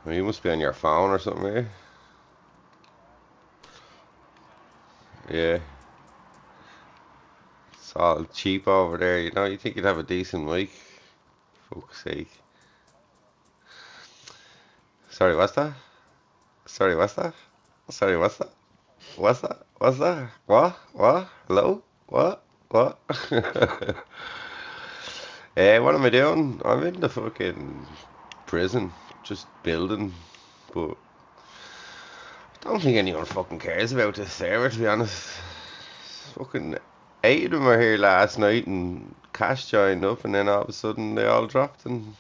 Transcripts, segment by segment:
Well, you must be on your phone or something, eh? Yeah. It's all cheap over there, you know. You think you'd have a decent mic? Fuck's sake. Sorry, what's that? Sorry, what's that? Sorry, what's that? What's that? What's that? What? What? Hello? What? What? What am I doing? I'm in the fucking prison, just building, but I don't think anyone fucking cares about this server, to be honest. Fucking 8 of them are here last night, and Cash joined up, and then all of a sudden they all dropped and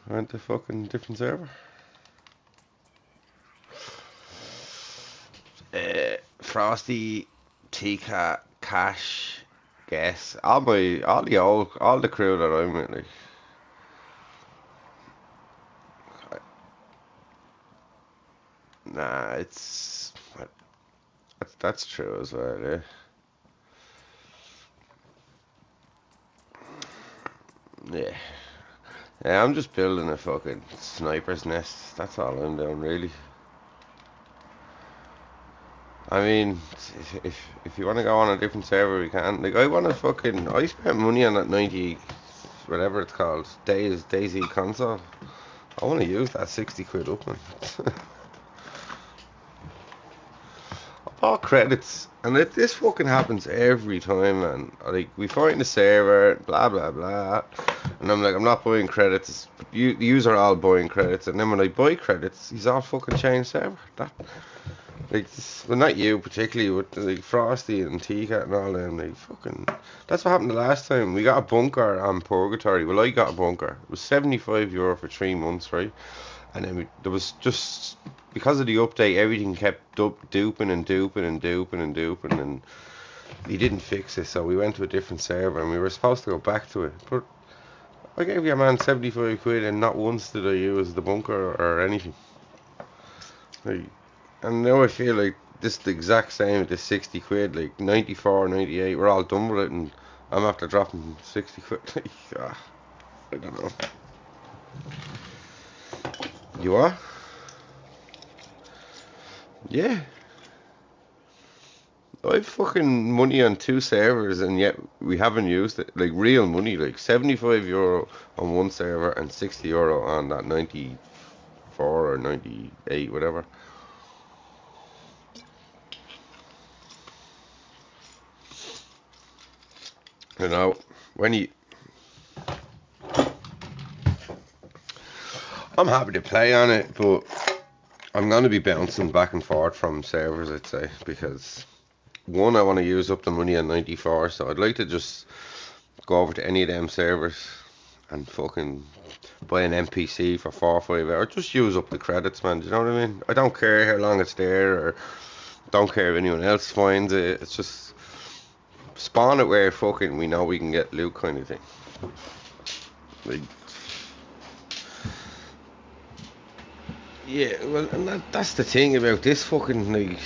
went to fucking different server. Frosty, T-Cat, Cash, Guess, all the crew that I'm with, like, nah, that's true as well, yeah. Yeah. Yeah, I'm just building a fucking sniper's nest. That's all I'm doing, really. I mean, if you want to go on a different server, we can. Like, I spent money on that 90, whatever it's called, DayZ console. I want to use that 60 quid up, man. I bought credits, and this fucking happens every time, man. Like, we find the server, blah blah blah, and I'm like, I'm not buying credits. Yous are all buying credits, and then when I buy credits, he's all fucking changed server. Like, well, not you particularly, but like Frosty and T-Cat and all them, like, fucking. That's what happened the last time. We got a bunker on Purgatory. Well, I got a bunker. It was €75 for 3 months, right? And then there was just, because of the update, everything kept duping and duping and duping and duping, and he didn't fix it. So we went to a different server, and we were supposed to go back to it. But I gave your man 75 quid, and not once did I use the bunker or anything. Like, and now I feel like this is the exact same with the 60 quid, like 94, 98, we're all done with it, and I'm after dropping 60 quid. Like, I don't know. You are? Yeah. I've fucking money on 2 servers, and yet we haven't used it. Like, real money, like €75 on one server and €60 on that 94 or 98, whatever. You know, when you. I'm happy to play on it, but I'm going to be bouncing back and forth from servers, I'd say, because one, I want to use up the money on 94, so I'd like to just go over to any of them servers and fucking buy an NPC for 4 or 5 hours. Just use up the credits, man. Do you know what I mean? I don't care how long it's there, or don't care if anyone else finds it. It's just spawn it where fucking we know we can get loot, kind of thing. Like, yeah, well, and that's the thing about this fucking, like,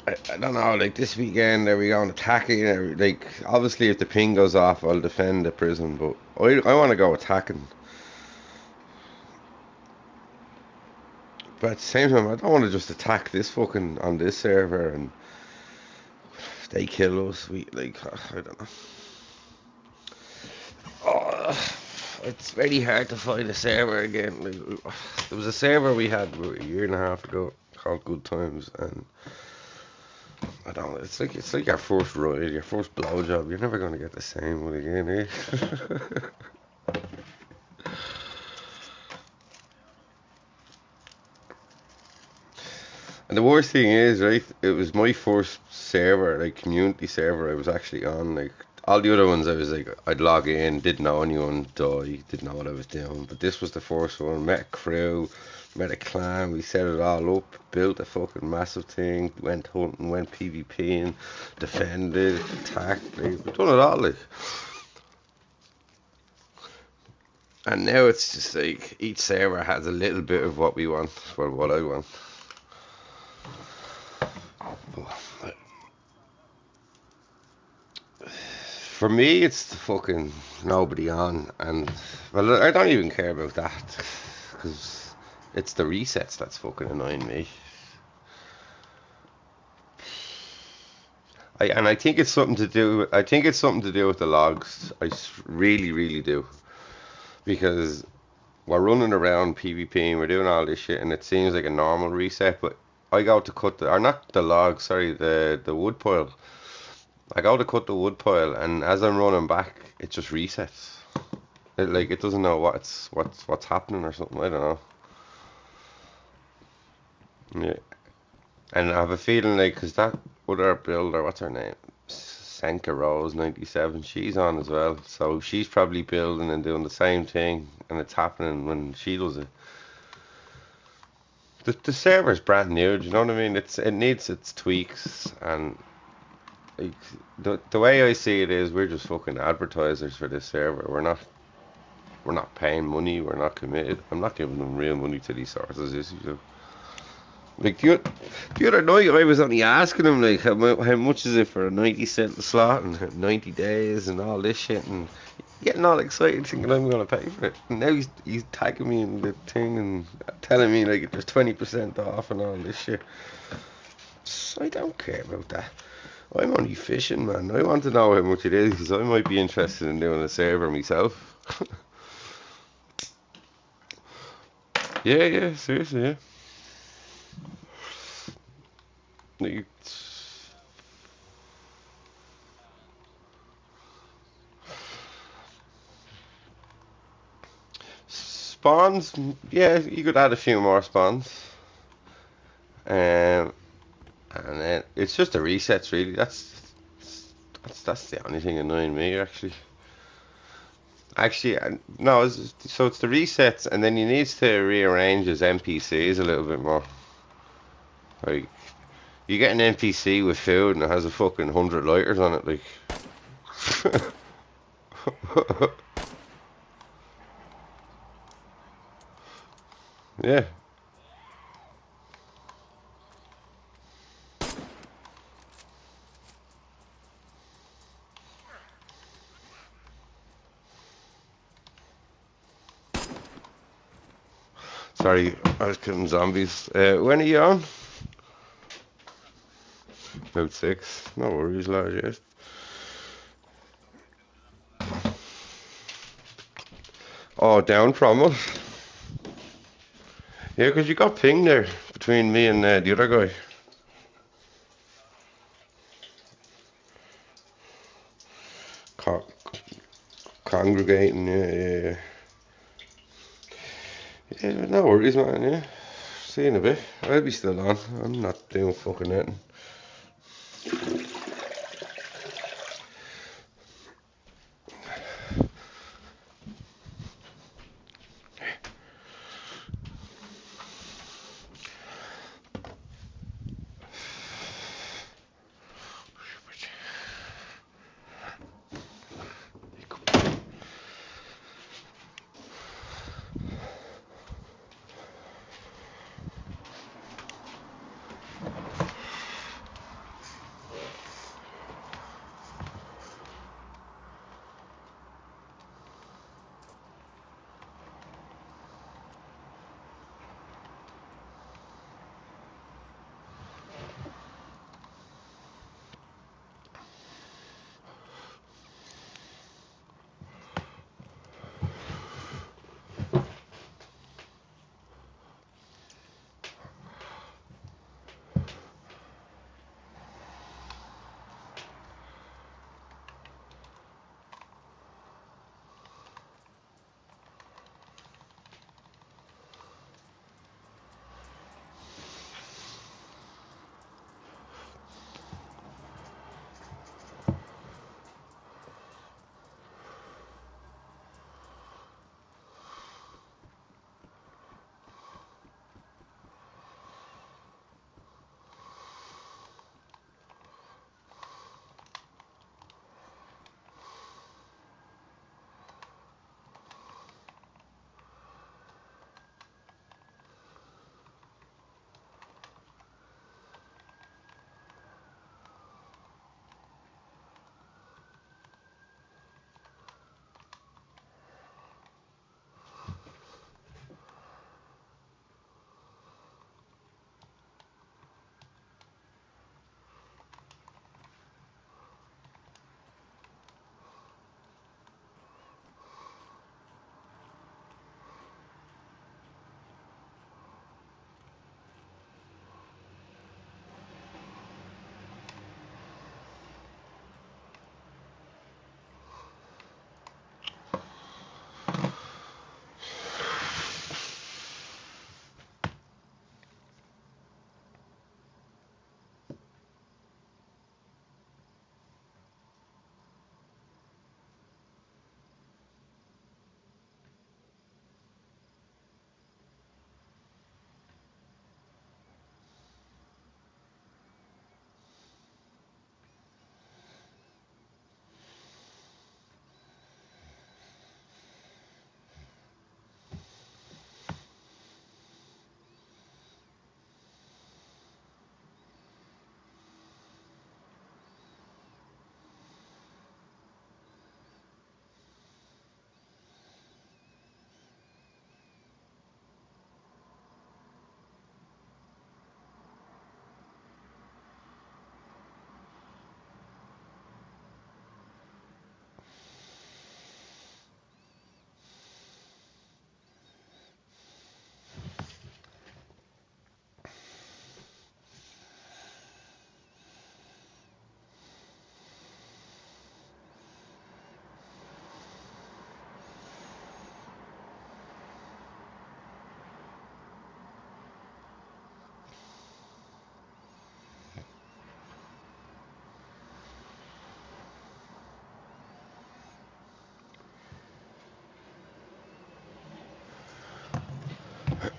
I don't know, like, this weekend are we going attacking? Like, obviously if the ping goes off, I'll defend the prison, but I want to go attacking. But at the same time, I don't want to just attack this fucking on this server and if they kill us. We, like, I don't know. Oh, it's very hard to find a server again. Like, there was a server we had about a year and a half ago called Good Times, and I don't know. It's like your first ride, your first blowjob. You're never gonna get the same one again, eh? And the worst thing is, right, it was my first server, like community server I was actually on. Like, all the other ones I was like, I'd log in, didn't know anyone, die, didn't know what I was doing. But this was the first one, met a crew, met a clan, we set it all up, built a fucking massive thing, went hunting, went PvPing, defended, attacked, like, we've done it all, like. And now it's just like, each server has a little bit of what we want, or what I want. But For me, it's the fucking nobody on, and well, I don't even care about that because it's the resets that's fucking annoying me. I think it's something to do. I think it's something to do with the logs. Really, really do, because we're running around PvP and we're doing all this shit, and it seems like a normal reset. But I go to cut or not the log, sorry, the wood pile. I go to cut the wood pile, and as I'm running back, it just resets. It doesn't know what's happening or something. I don't know. Yeah, and I have a feeling like because that other builder, what's her name? Senka Rose 97. She's on as well, so she's probably building and doing the same thing, and it's happening when she does it. The server's brand new. Do you know what I mean? It needs its tweaks, and like, the way I see it is we're just fucking advertisers for this server. We're not paying money. We're not committed. I'm not giving them real money to these sources. Like the other night, I was only asking him like how much is it for a 90 cent slot and 90 days and all this shit, and getting all excited thinking I'm gonna pay for it. And now he's tagging me in the thing and telling me like there's 20% off and all this shit. So I don't care about that. I'm only fishing, man. I want to know how much it is because I might be interested in doing a server myself. Yeah, yeah, seriously, yeah. Like, spawns, yeah, you could add a few more spawns. Um, and then it's just the resets, really. That's the only thing annoying me, actually. Actually, no. So it's the resets, and then he needs to rearrange his NPCs a little bit more. Like you get an NPC with food, and it has a fucking 100 lighters on it, like. Yeah. Sorry, I was killing zombies. When are you on? About 6. No worries, lad. Yes. Oh, down from us. Yeah, because you got ping there between me and the other guy. Co- Congregating, yeah, yeah, yeah. Yeah, no worries, man, yeah. See you in a bit. I'll be still on. I'm not doing fucking nothing.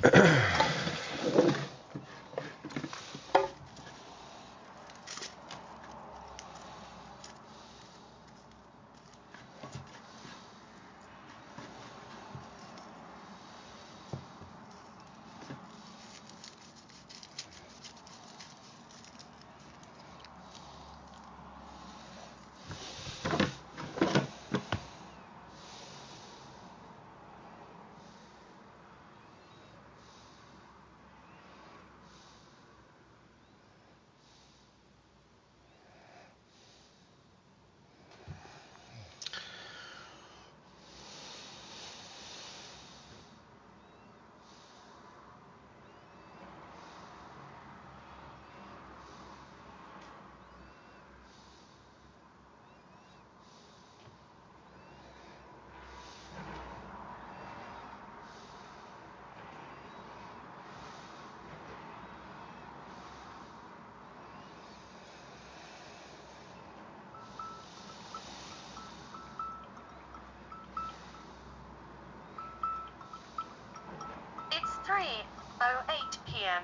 It's 3:08 p.m.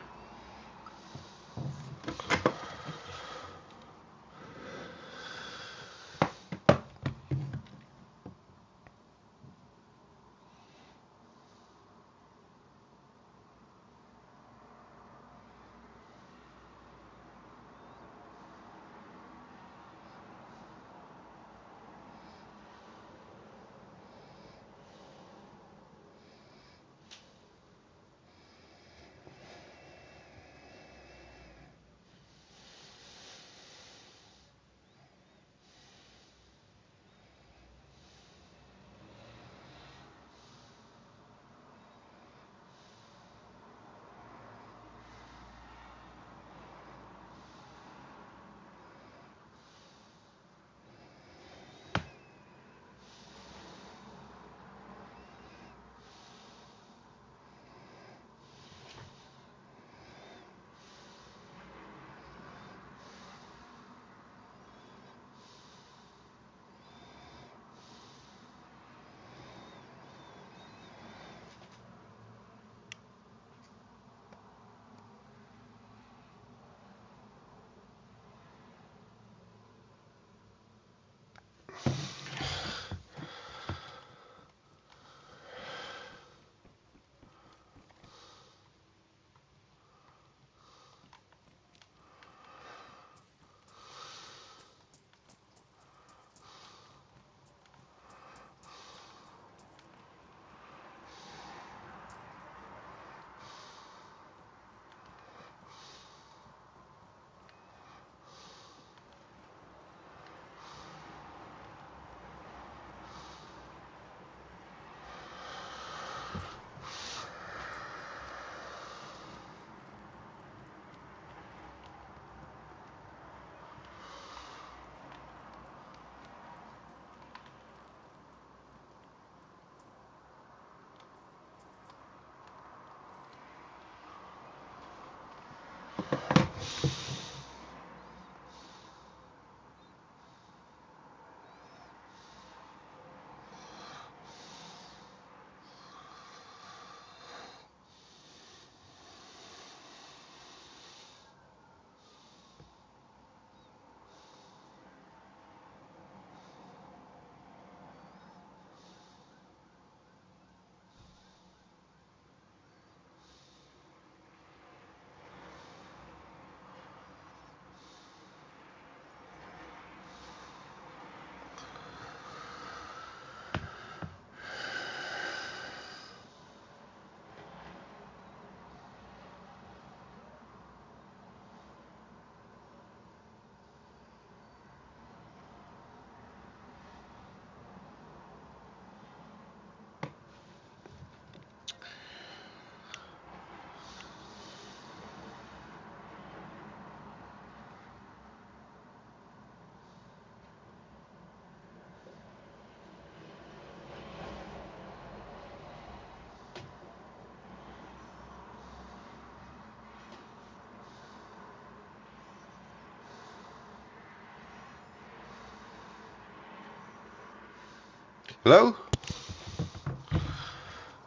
Hello?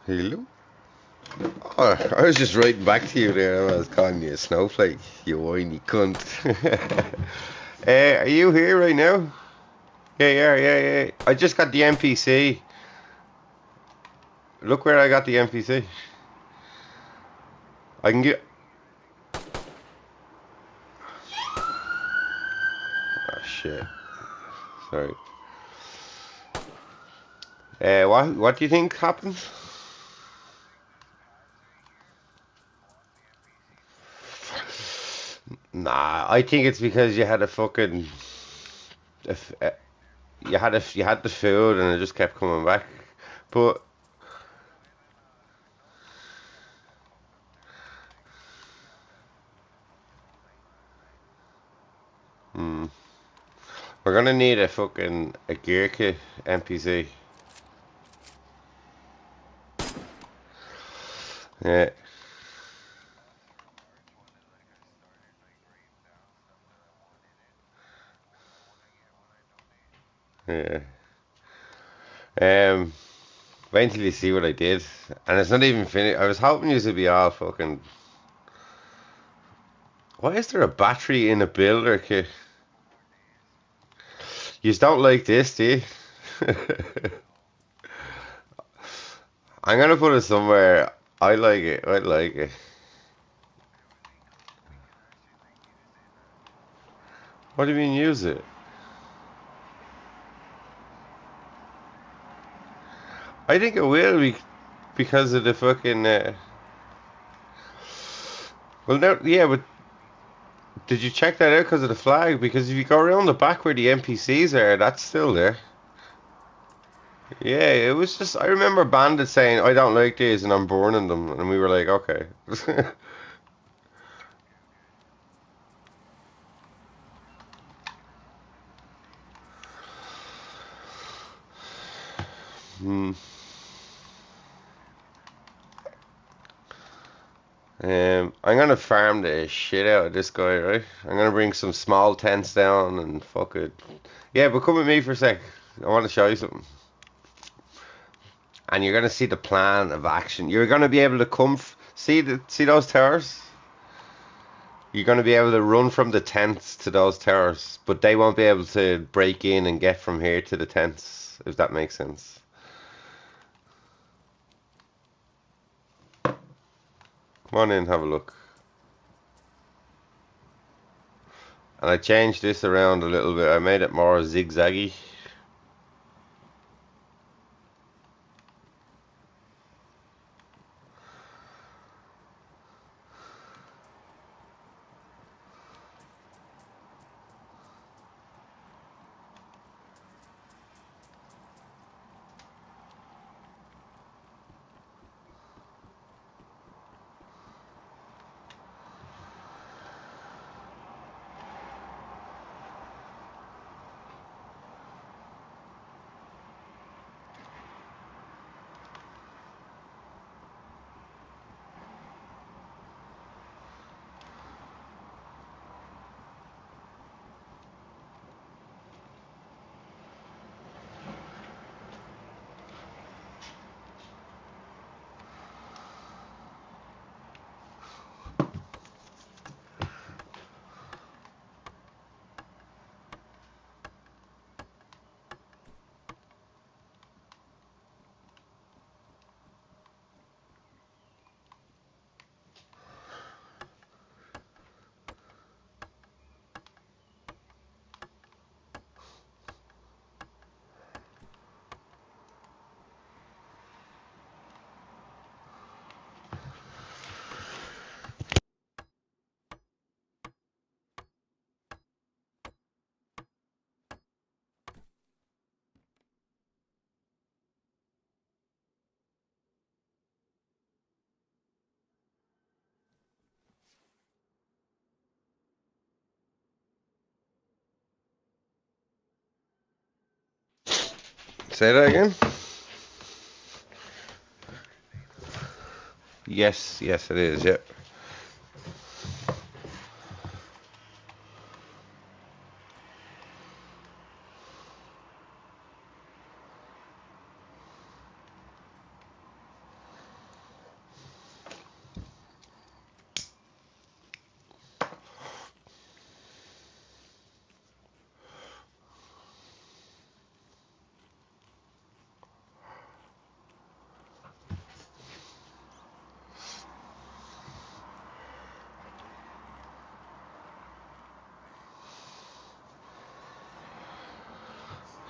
Hello? Oh, I was just writing back to you there. I was calling you a snowflake, you whiny cunt. Are you here right now? Yeah. I just got the NPC. Look where I got the NPC. I can get. Oh shit. Sorry. What do you think happened? Nah, I think it's because you had a fucking. If, you had the food and it just kept coming back. But hmm, we're gonna need a gear kit NPC. Yeah, yeah. Um, wait until you see what I did, and it's not even finished. I was hoping you would be all fucking. Why is there a battery in a builder kit? You don't like this, do you? I'm gonna put it somewhere. I like it. I like it. What do you mean use it? I think it will be because of the fucking. Well, no, yeah, but did you check that out because of the flag? Because if you go around the back where the NPCs are, that's still there. Yeah, it was just. I remember Bandit saying, "I don't like these, and I'm burning them," and we were like, "Okay." Hmm. I'm gonna farm the shit out of this guy, right? I'm gonna bring some small tents down and fuck it. Yeah, but come with me for a sec. I want to show you something. And you're gonna see the plan of action. You're gonna be able to see those towers. You're gonna be able to run from the tents to those towers, but they won't be able to break in and get from here to the tents. If that makes sense. Come on in, have a look. And I changed this around a little bit. I made it more zigzaggy. Say that again. Yes, it is. Yep.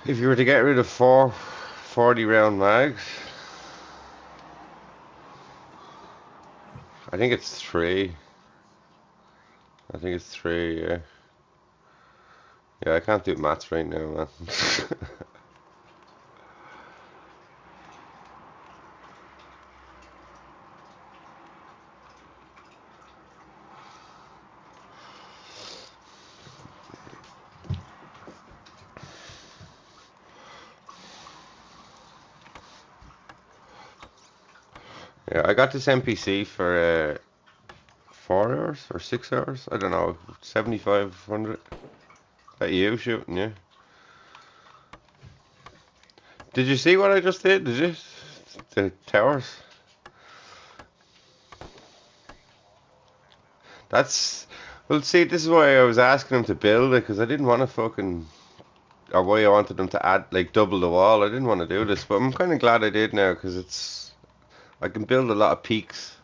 If you were to get rid of 40 round mags, I think it's 3. I think it's 3, yeah. Yeah, I can't do maths right now, man. Yeah, I got this NPC for 4 hours or 6 hours. I don't know, 7,500. That you shooting, yeah. Did you see what I just did? Did you? The towers. That's well. See, this is why I was asking him to build it because I didn't want to fucking, or why I wanted them to add like double the wall. I didn't want to do this, but I'm kind of glad I did now because I can build a lot of peaks.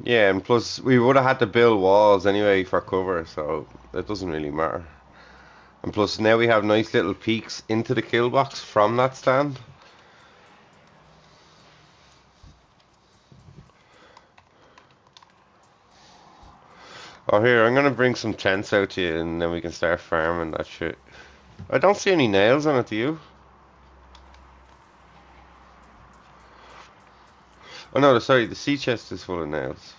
Yeah, and plus we would have had to build walls anyway for cover, so it doesn't really matter. And plus now we have nice little peaks into the kill box from that stand. Oh, here, I'm gonna bring some tents out to you and then we can start farming that shit. I don't see any nails on it, do you? Oh no, sorry, the sea chest is full of nails.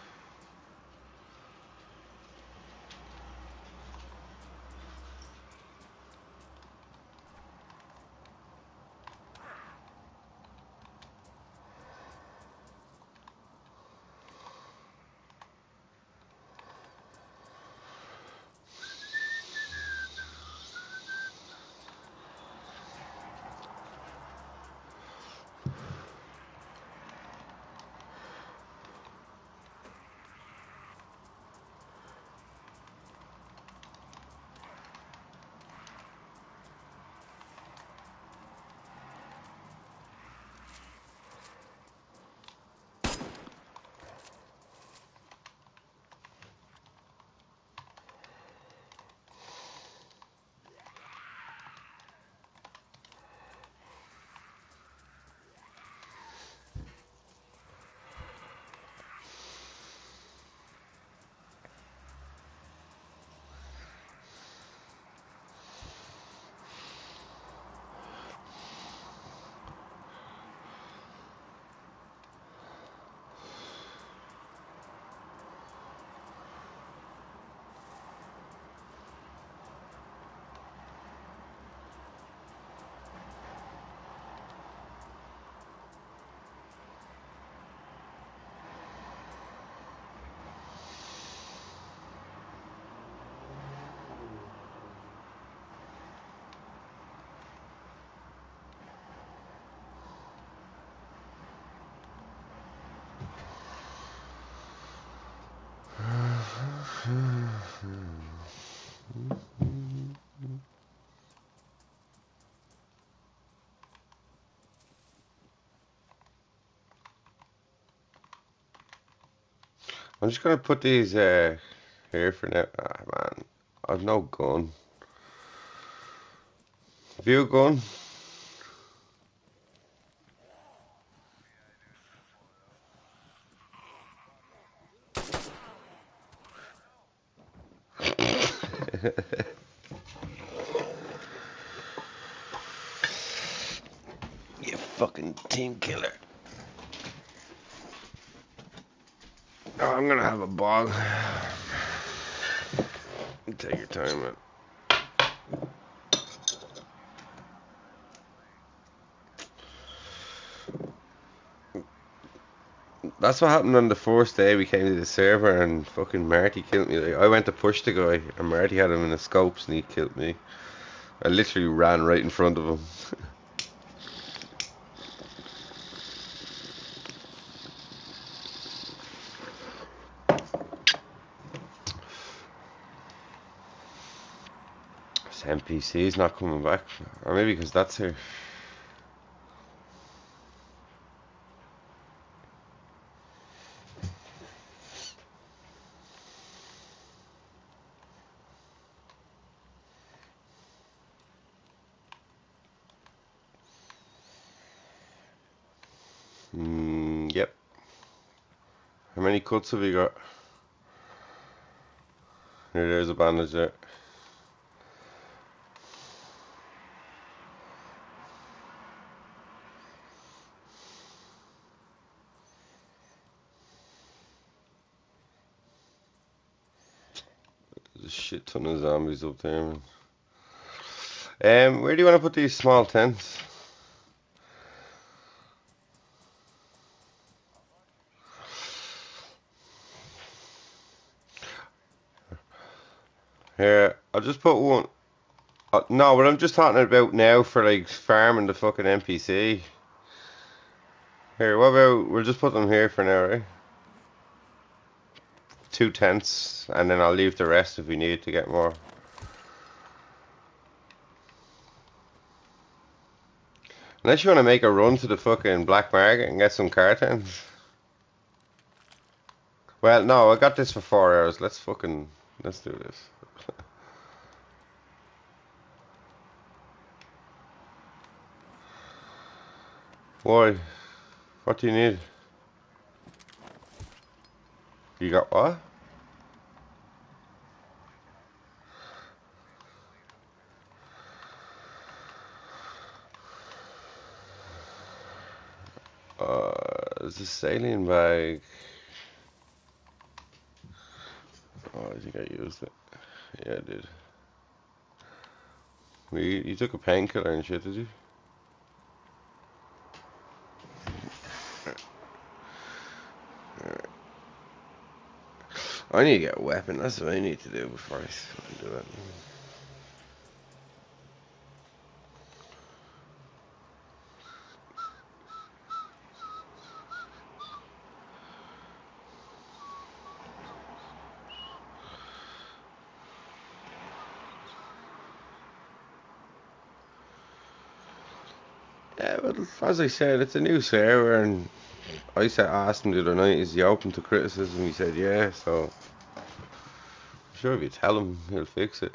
I'm just gonna put these here for now. Ah man, I've no gun. Have you a gun? You fucking team killer. Oh, I'm gonna have a bog. Take your time, man. That's what happened on the first day we came to the server and fucking Marty killed me. Like, I went to push the guy and Marty had him in the scopes and he killed me. I literally ran right in front of him. This NPC's not coming back. Or maybe because that's here. Yep. How many cuts have you got? Here, there's a bandage there. There's a shit ton of zombies up there, man. Where do you want to put these small tents? Here, I'll just put one. No, but I'm just talking about now for like farming the fucking NPC. Here, what about we'll just put them here for now, right? 2 tents, and then I'll leave the rest if we need to get more. Unless you want to make a run to the fucking black market and get some car tents. Well, no, I got this for 4 hours. Let's do this. Why? What do you need? You got what? It's a saline bag. Oh, I think I used it. Yeah, I did. You took a painkiller and shit, did you? I need to get a weapon. That's what I need to do before I fucking do it. Yeah, but as I said, it's a new server, and asked him the other night, is he open to criticism? He said, yeah, so I'm sure if you tell him, he'll fix it.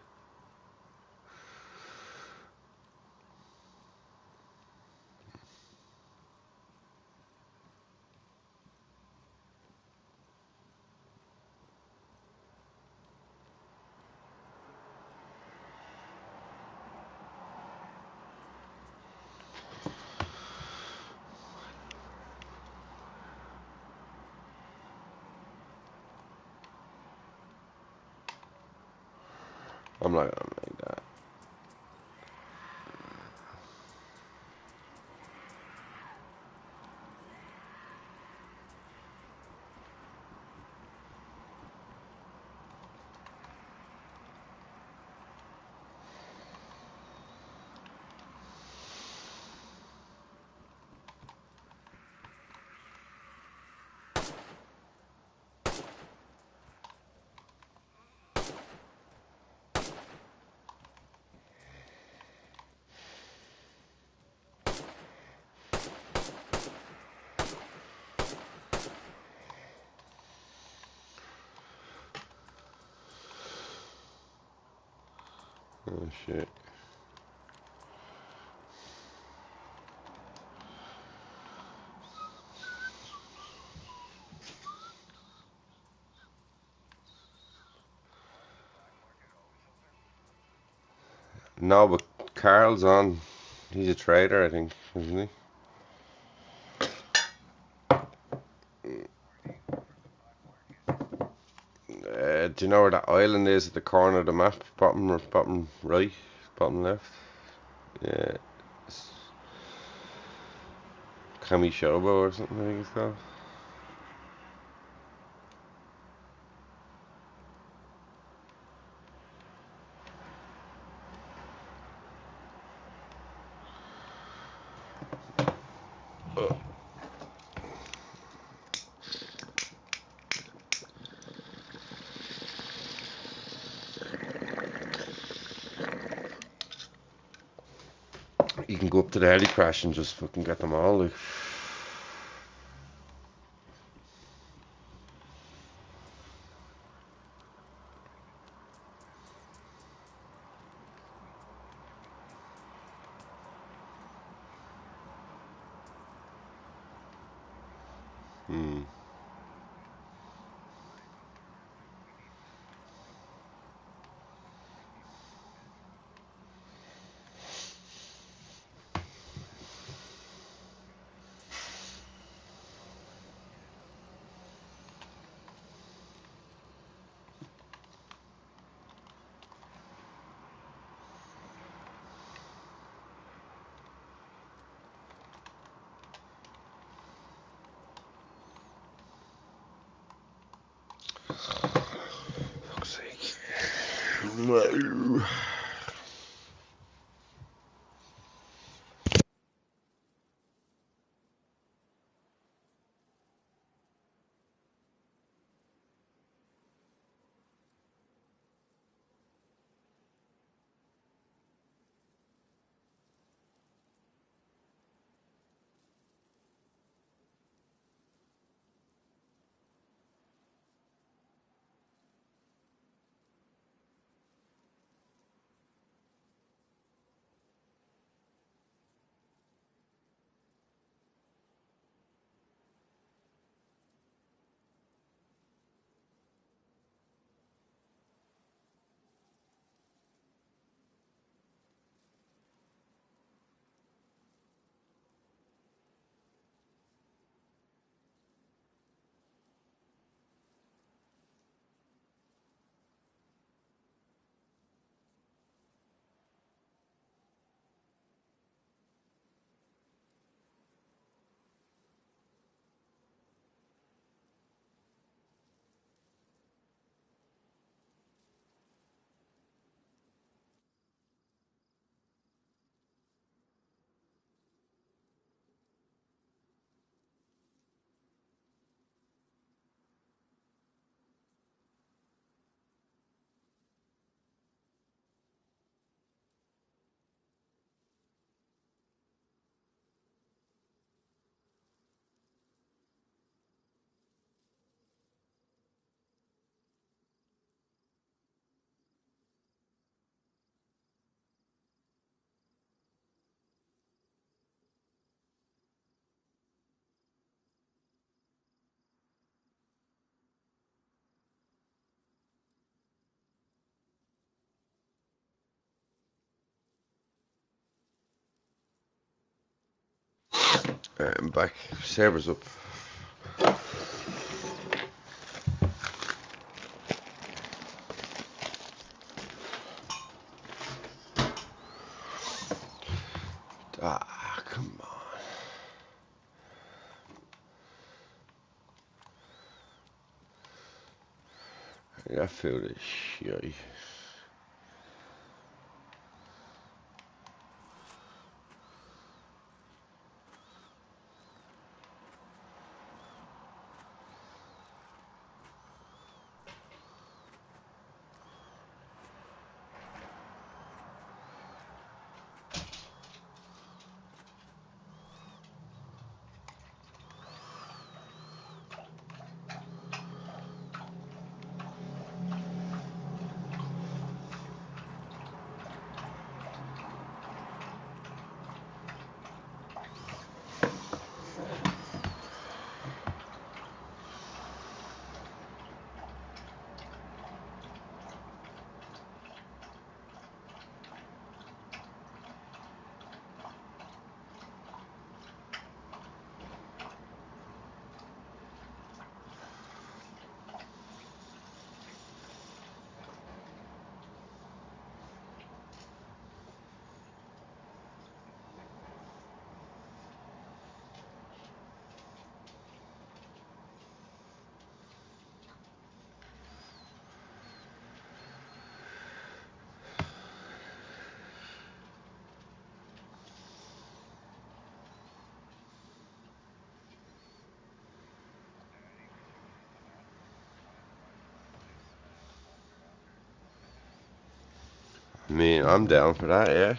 I'm like that. Oh shit. No, but Carl's on. He's a trader, I think, isn't he? Do you know where that island is at the corner of the map? Bottom right, bottom left. Yeah, it's Kamishobo or something, I think it's called. You can go up to the heli crash and just fucking get them all. Like. I'm back. Server's up. Ah, come on. I feel this shit. I mean, I'm down for that, yeah.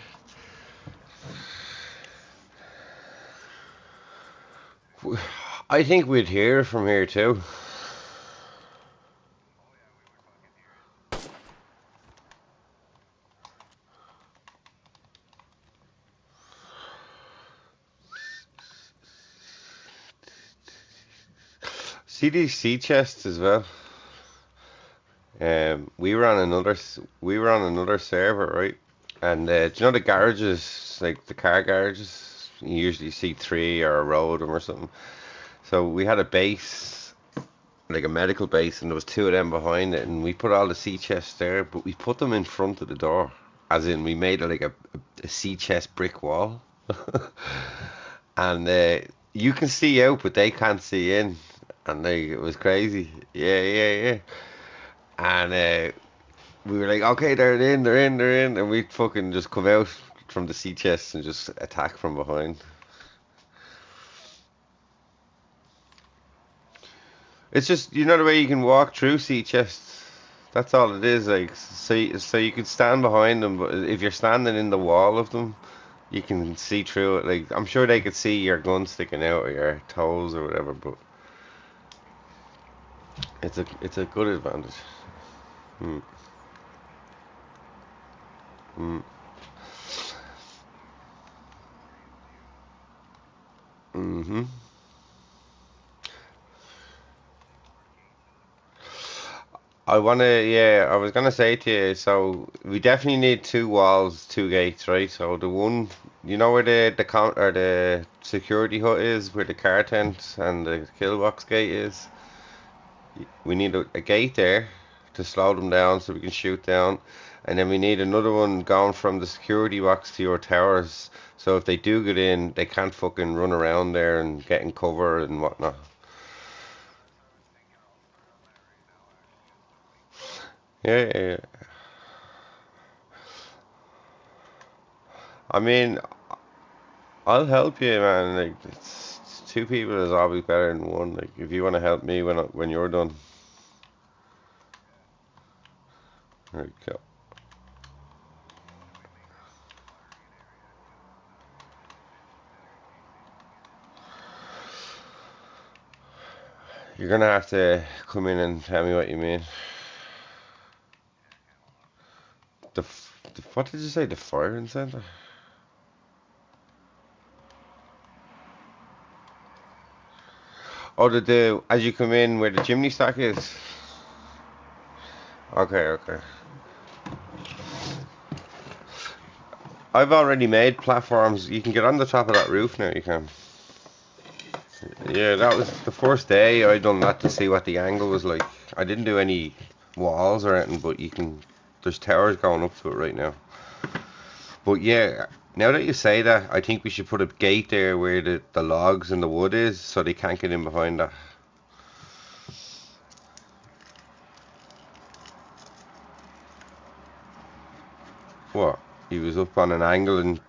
I think we'd hear from here too. CDC chests as well. We were on another server, right? And do you know the garages, like the car garages? You usually see three or a row of them or something. So we had a base, like a medical base, and there was two of them behind it, and we put all the sea chests there, but we put them in front of the door, as in we made it like a sea chest brick wall, and you can see out, but they can't see in, and like it was crazy. Yeah, yeah, yeah. And we were like, okay, they're in, and we'd fucking just come out from the sea chests and just attack from behind. It's just, you know, the way you can walk through sea chests. That's all it is. Like, so you could stand behind them, but if you're standing in the wall of them, you can see through it. Like, I'm sure they could see your gun sticking out or your toes or whatever, but it's a good advantage. Mm, mm, mm-hmm. Yeah, I was gonna say to you, so we definitely need two walls, two gates, right? So the one, you know where the security hut is, where the car tent and the kill box gate is. We need a gate there to slow them down so we can shoot down, and then we need another one going from the security box to your towers. So if they do get in, they can't fucking run around there and get in cover and whatnot. Yeah, yeah, yeah. I mean, I'll help you, man. Like two people is always better than one. Like if you want to help me when you're done, there you go. You're gonna have to come in and tell me what you mean. What did you say? The firing center? Oh, the as you come in where the chimney stack is. Okay, okay. I've already made platforms. You can get on the top of that roof now. You can. Yeah, that was the first day I done that to see what the angle was like. I didn't do any walls or anything, but you can. There's towers going up to it right now. But yeah, now that you say that, I think we should put a gate there where the logs and the wood is, so they can't get in behind that. What? He was up on an angle and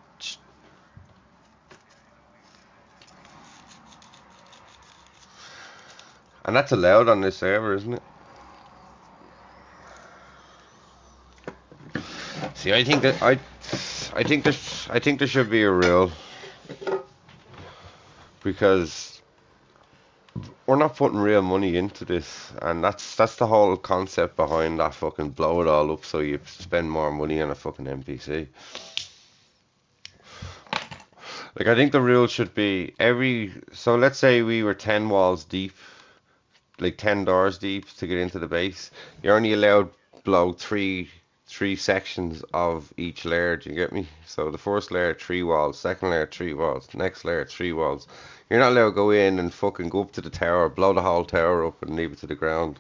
that's allowed on this server, isn't it? See, I think there should be a rule because we're not putting real money into this, and that's the whole concept behind that fucking blow it all up so you spend more money on a fucking NPC. Like I think the rule should be so let's say we were 10 walls deep, like 10 doors deep to get into the base. You're only allowed below three sections of each layer. Do you get me? So the first layer 3 walls, second layer 3 walls, next layer 3 walls. You're not allowed to go in and fucking go up to the tower, blow the whole tower up and leave it to the ground.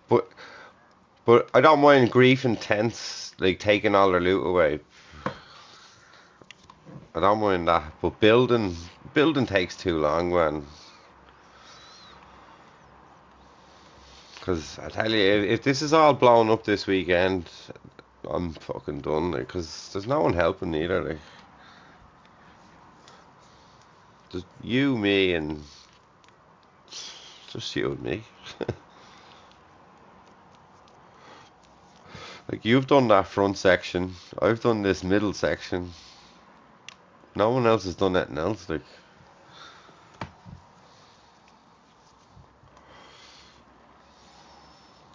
But I don't mind grief and tents like taking all their loot away. I don't mind that. But building takes too long, man. Because I tell you, if this is all blown up this weekend, I'm fucking done. Because there's no one helping either. Like, just you, me, and just you and me. Like you've done that front section, I've done this middle section. No one else has done anything else. Like,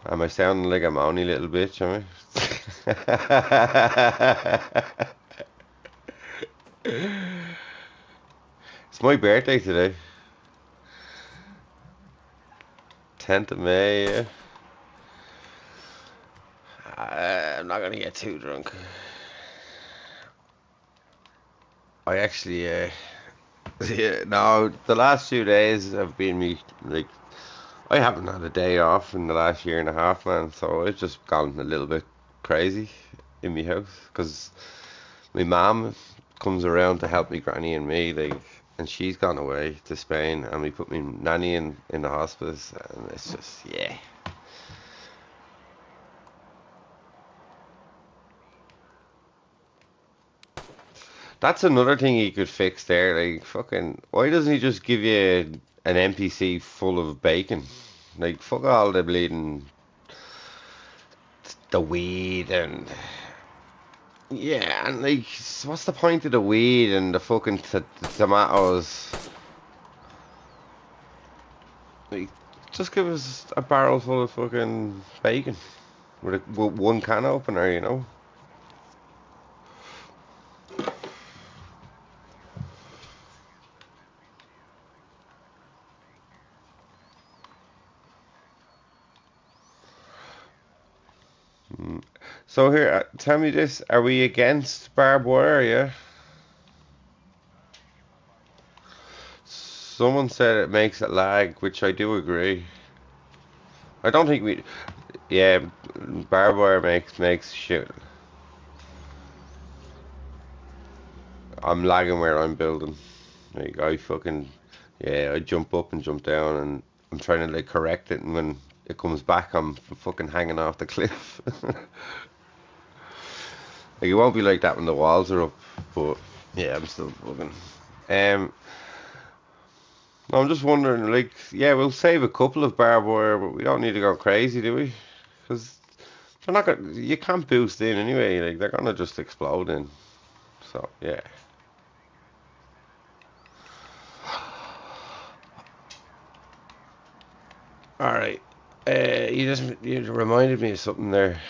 am I sounding like a moany little bitch? Am I? It's my birthday today, 10th of May. Yeah. I'm not gonna get too drunk. I actually, yeah, no, the last 2 days have been me, like, I haven't had a day off in the last year and a half, man, so it's just gone a little bit crazy in my house, because my mom comes around to help me granny and me, like, and she's gone away to Spain, and we put me nanny in the hospice, and it's just, yeah. That's another thing he could fix there. Like, fucking, why doesn't he just give you an NPC full of bacon? Like, fuck all the bleeding, the weed and yeah, and like, what's the point of the weed and the fucking the tomatoes? Like, just give us a barrel full of fucking bacon with one can opener, you know? So here, tell me this: are we against barbed wire? Yeah. Someone said it makes it lag, which I do agree. I don't think we. Yeah, barbed wire makes shit. I'm lagging where I'm building. Like I fucking yeah, I jump up and jump down, and I'm trying to like correct it, and when it comes back, I'm fucking hanging off the cliff. Like it won't be like that when the walls are up, but yeah, I'm still fucking. Um, I'm just wondering, like, yeah, we'll save a couple of barbed wire, but we don't need to go crazy, do we? Because they're not gonna. You can't boost in anyway. Like they're gonna just explode in. So yeah. All right. You reminded me of something there.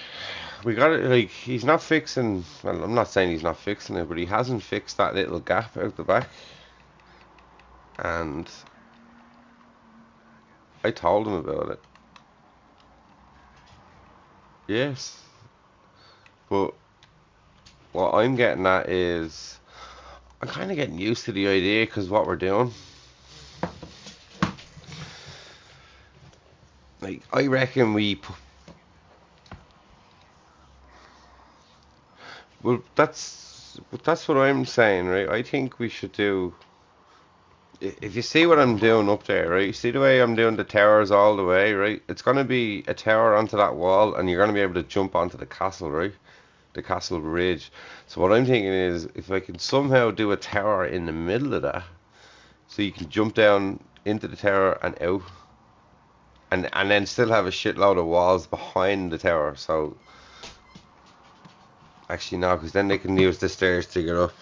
We got it. Like he's not fixing. Well, I'm not saying he's not fixing it, but he hasn't fixed that little gap out the back. And I told him about it. Yes, but what I'm getting at is I'm kind of getting used to the idea because what we're doing. Like I reckon well, that's what I'm saying, right? I think we should do. If you see what I'm doing up there, right? You see the way I'm doing the towers all the way, right? It's gonna be a tower onto that wall, and you're gonna be able to jump onto the castle, right? The castle ridge. So what I'm thinking is, if I can somehow do a tower in the middle of that, so you can jump down into the tower and out, and then still have a shitload of walls behind the tower. So actually no, because then they can use the stairs to get up.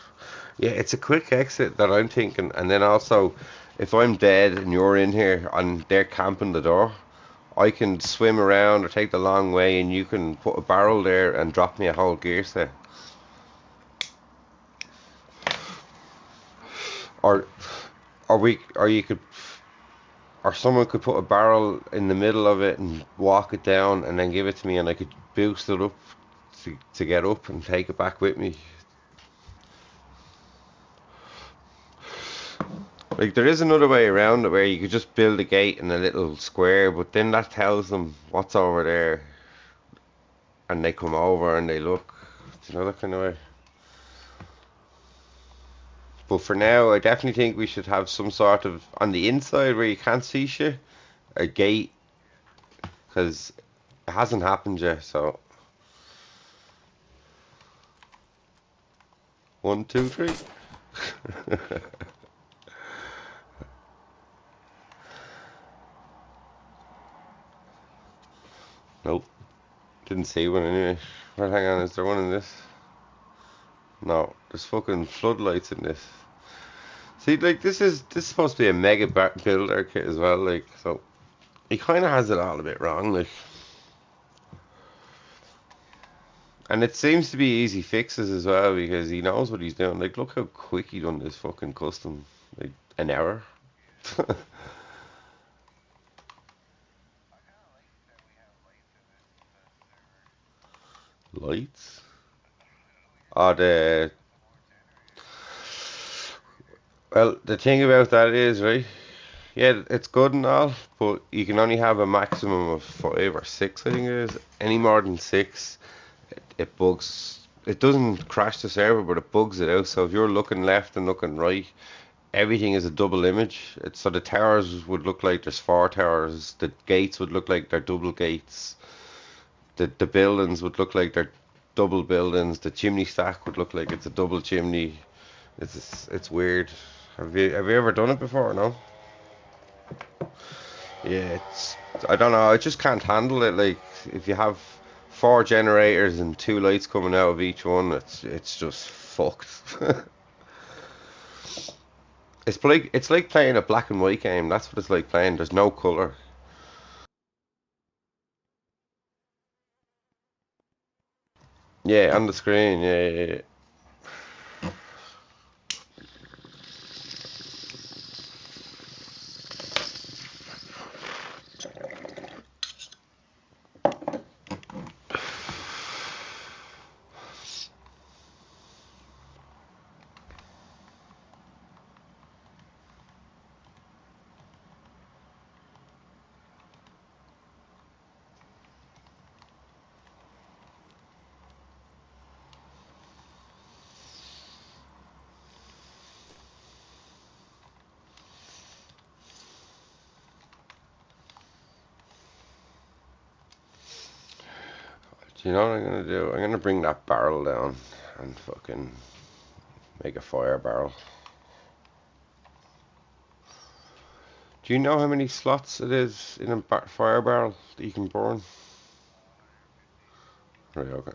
Yeah, it's a quick exit that I'm thinking, and then also, if I'm dead and you're in here and they're camping the door, I can swim around or take the long way, and you can put a barrel there and drop me a whole gear set. Or, or you could, or someone could put a barrel in the middle of it and walk it down, and then give it to me, and I could boost it up to get up and take it back with me. Like there is another way around it where you could just build a gate in a little square, but then that tells them what's over there, and they come over and they look. Do you know that kind of way? But for now, I definitely think we should have some sort of on the inside where you can't see shit, a gate, because it hasn't happened yet. So 1, 2, 3. Nope, didn't see one anyway. Well, hang on, is there one in this? No, there's fucking floodlights in this. See, like this is supposed to be a mega builder kit as well, like so. He kind of has it all a bit wrong, like, and it seems to be easy fixes as well because he knows what he's doing. Like, look how quick he done this fucking custom, like an hour. Lights. Oh, well, the thing about that is, right? Yeah, it's good and all, but you can only have a maximum of 5 or 6, I think it is. Any more than 6, it bugs. It doesn't crash the server, but it bugs it out. So if you're looking left and looking right, everything is a double image. So the towers would look like there's 4 towers. The gates would look like they're double gates. The buildings would look like they're double buildings. The chimney stack would look like it's a double chimney. It's weird. Have you ever done it before? No. Yeah, it's I don't know. I just can't handle it. Like if you have four generators and two lights coming out of each one, it's just fucked. It's like playing a black and white game. That's what it's like playing. There's no color. Yeah, on the screen. Yeah, yeah, yeah. Do you know what I'm gonna do? I'm gonna bring that barrel down and fucking make a fire barrel. Do you know how many slots it is in a fire barrel that you can burn? Right, okay.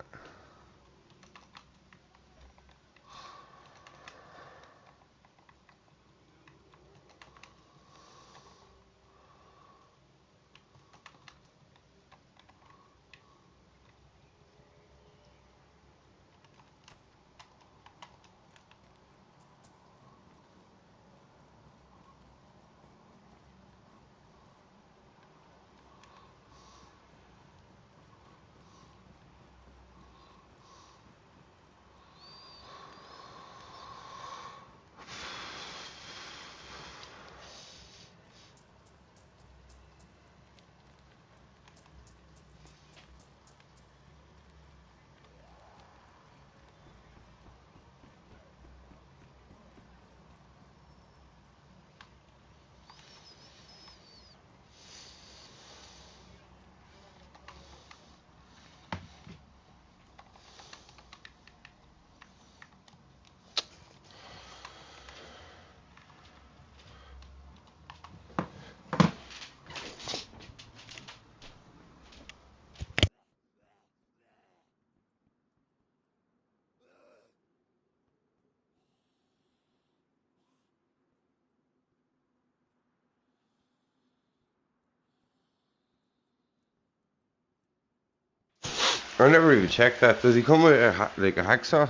I never even checked that. Does he come with like a hacksaw?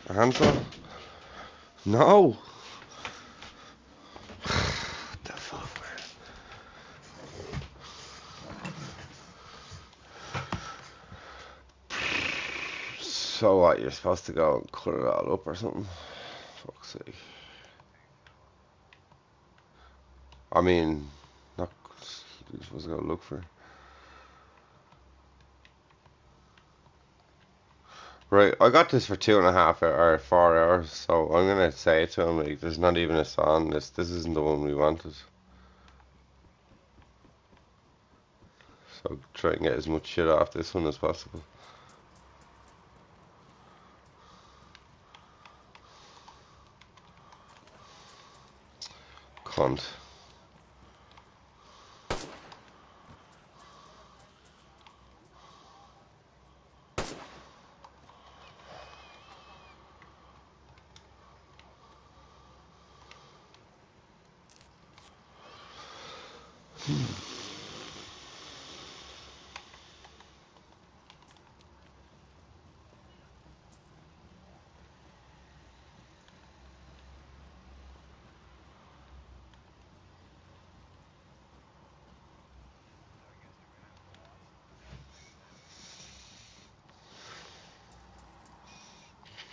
A handsaw? No. What the fuck? So what? You're supposed to go and cut it all up or something? Fuck's sake. I mean, not. You're supposed to go look for it. Right, I got this for 2.5 or 4 hours, so I'm gonna say to him like, "There's not even a song. This isn't the one we wanted." So try and get as much shit off this one as possible. Cunt.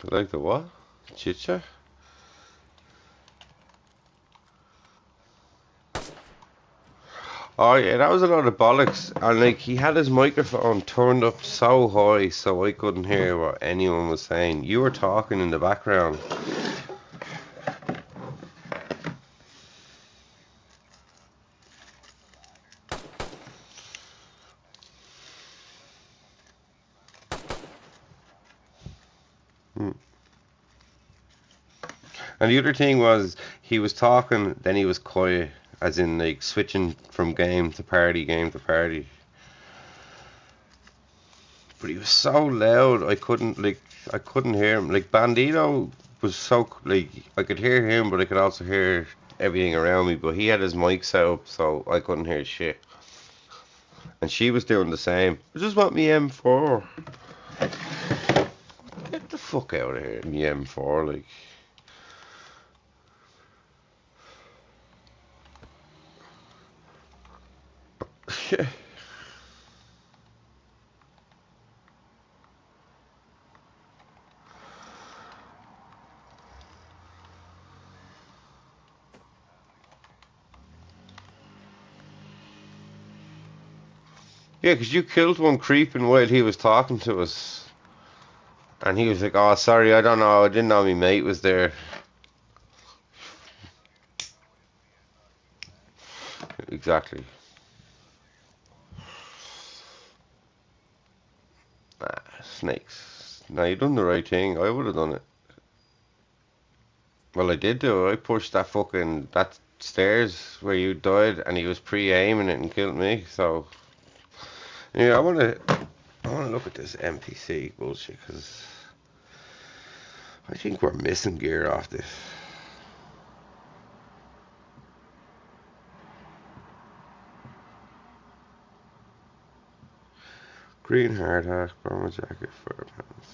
Like the what? Chicha? Oh yeah, that was a lot of bollocks. And like he had his microphone turned up so high so I couldn't hear what anyone was saying. You were talking in the background. And the other thing was, he was talking, then he was quiet, as in like switching from game to party, game to party. But he was so loud, I couldn't hear him. Like Bandito was so like I could hear him, but I could also hear everything around me. But he had his mic set up, so I couldn't hear shit. And she was doing the same. I just want me M4. Get the fuck out of here, me M4, like. Yeah, 'cause you killed one creeping while he was talking to us. And he was like, oh, sorry, I don't know. I didn't know my mate was there. Exactly. Snakes. Now, you done the right thing. I would have done it. Well, I did do it. I pushed that stairs where you died, and he was pre-aiming it and killed me. So, yeah, I want to look at this NPC bullshit, because I think we're missing gear off this. Green hard hat, bomber jacket, fur pants.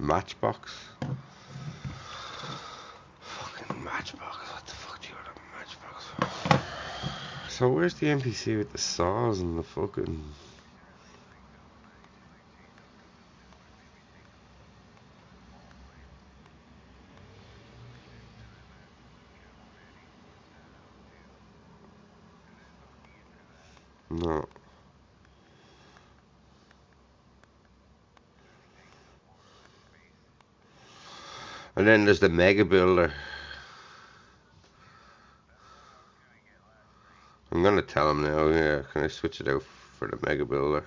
Matchbox. Fucking matchbox. What the fuck do you want a matchbox for? So where's the NPC with the saws and the fucking... No. And then there's the mega builder. I'm gonna tell him now, yeah, can I switch it out for the mega builder?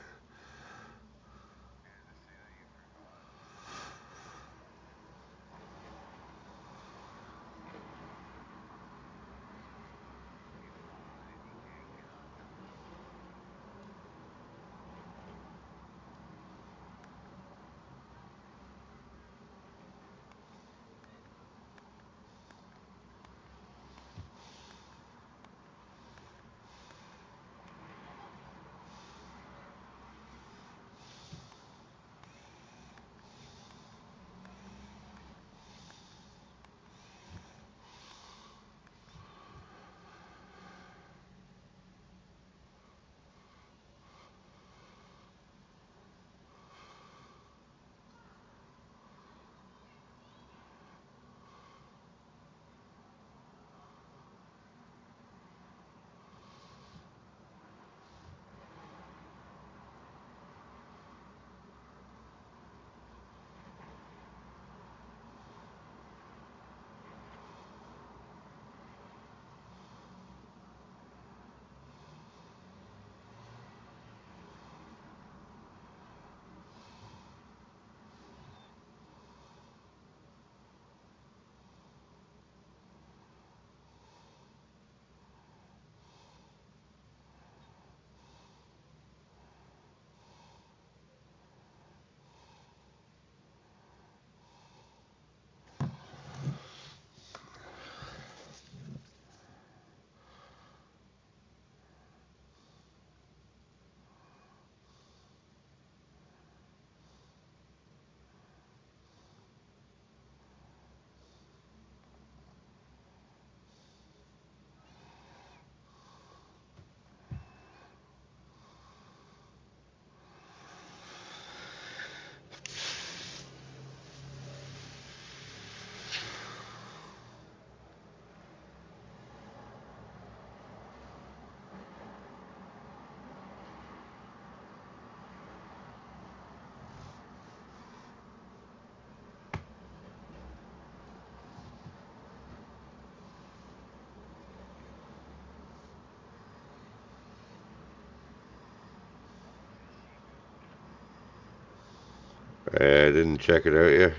I didn't check it out yet.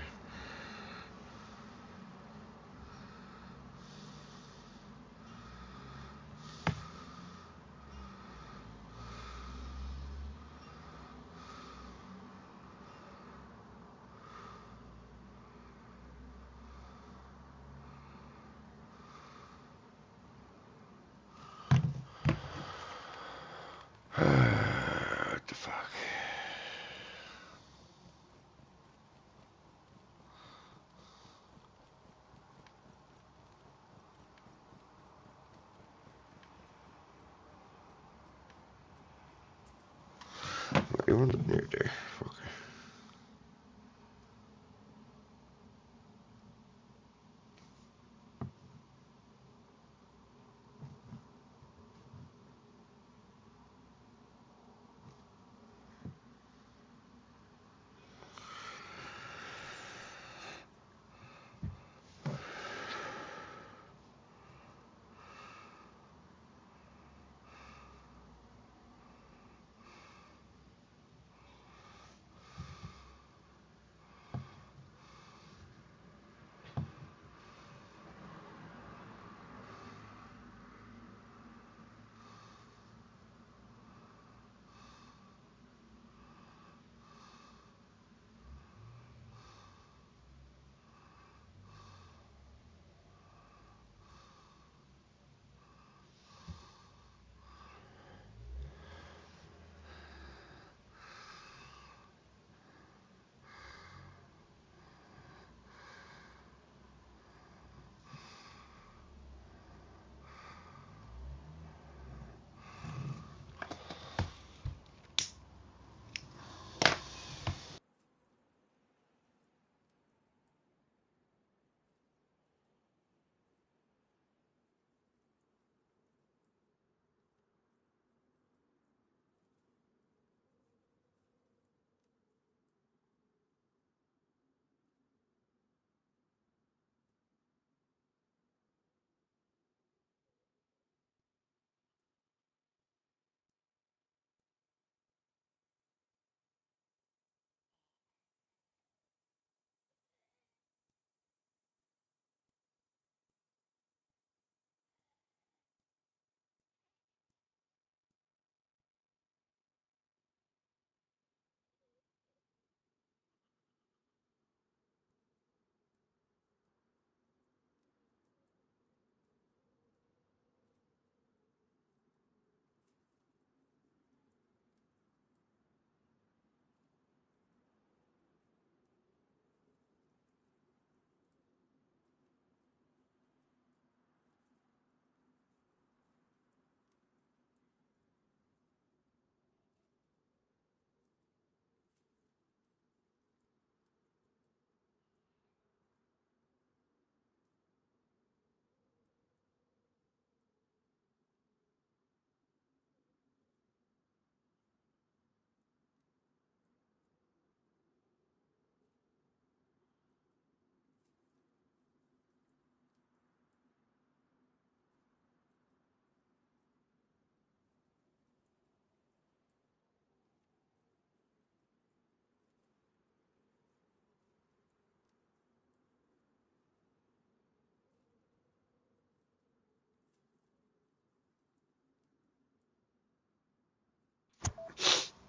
What the fuck? What do you want near there? Fuck.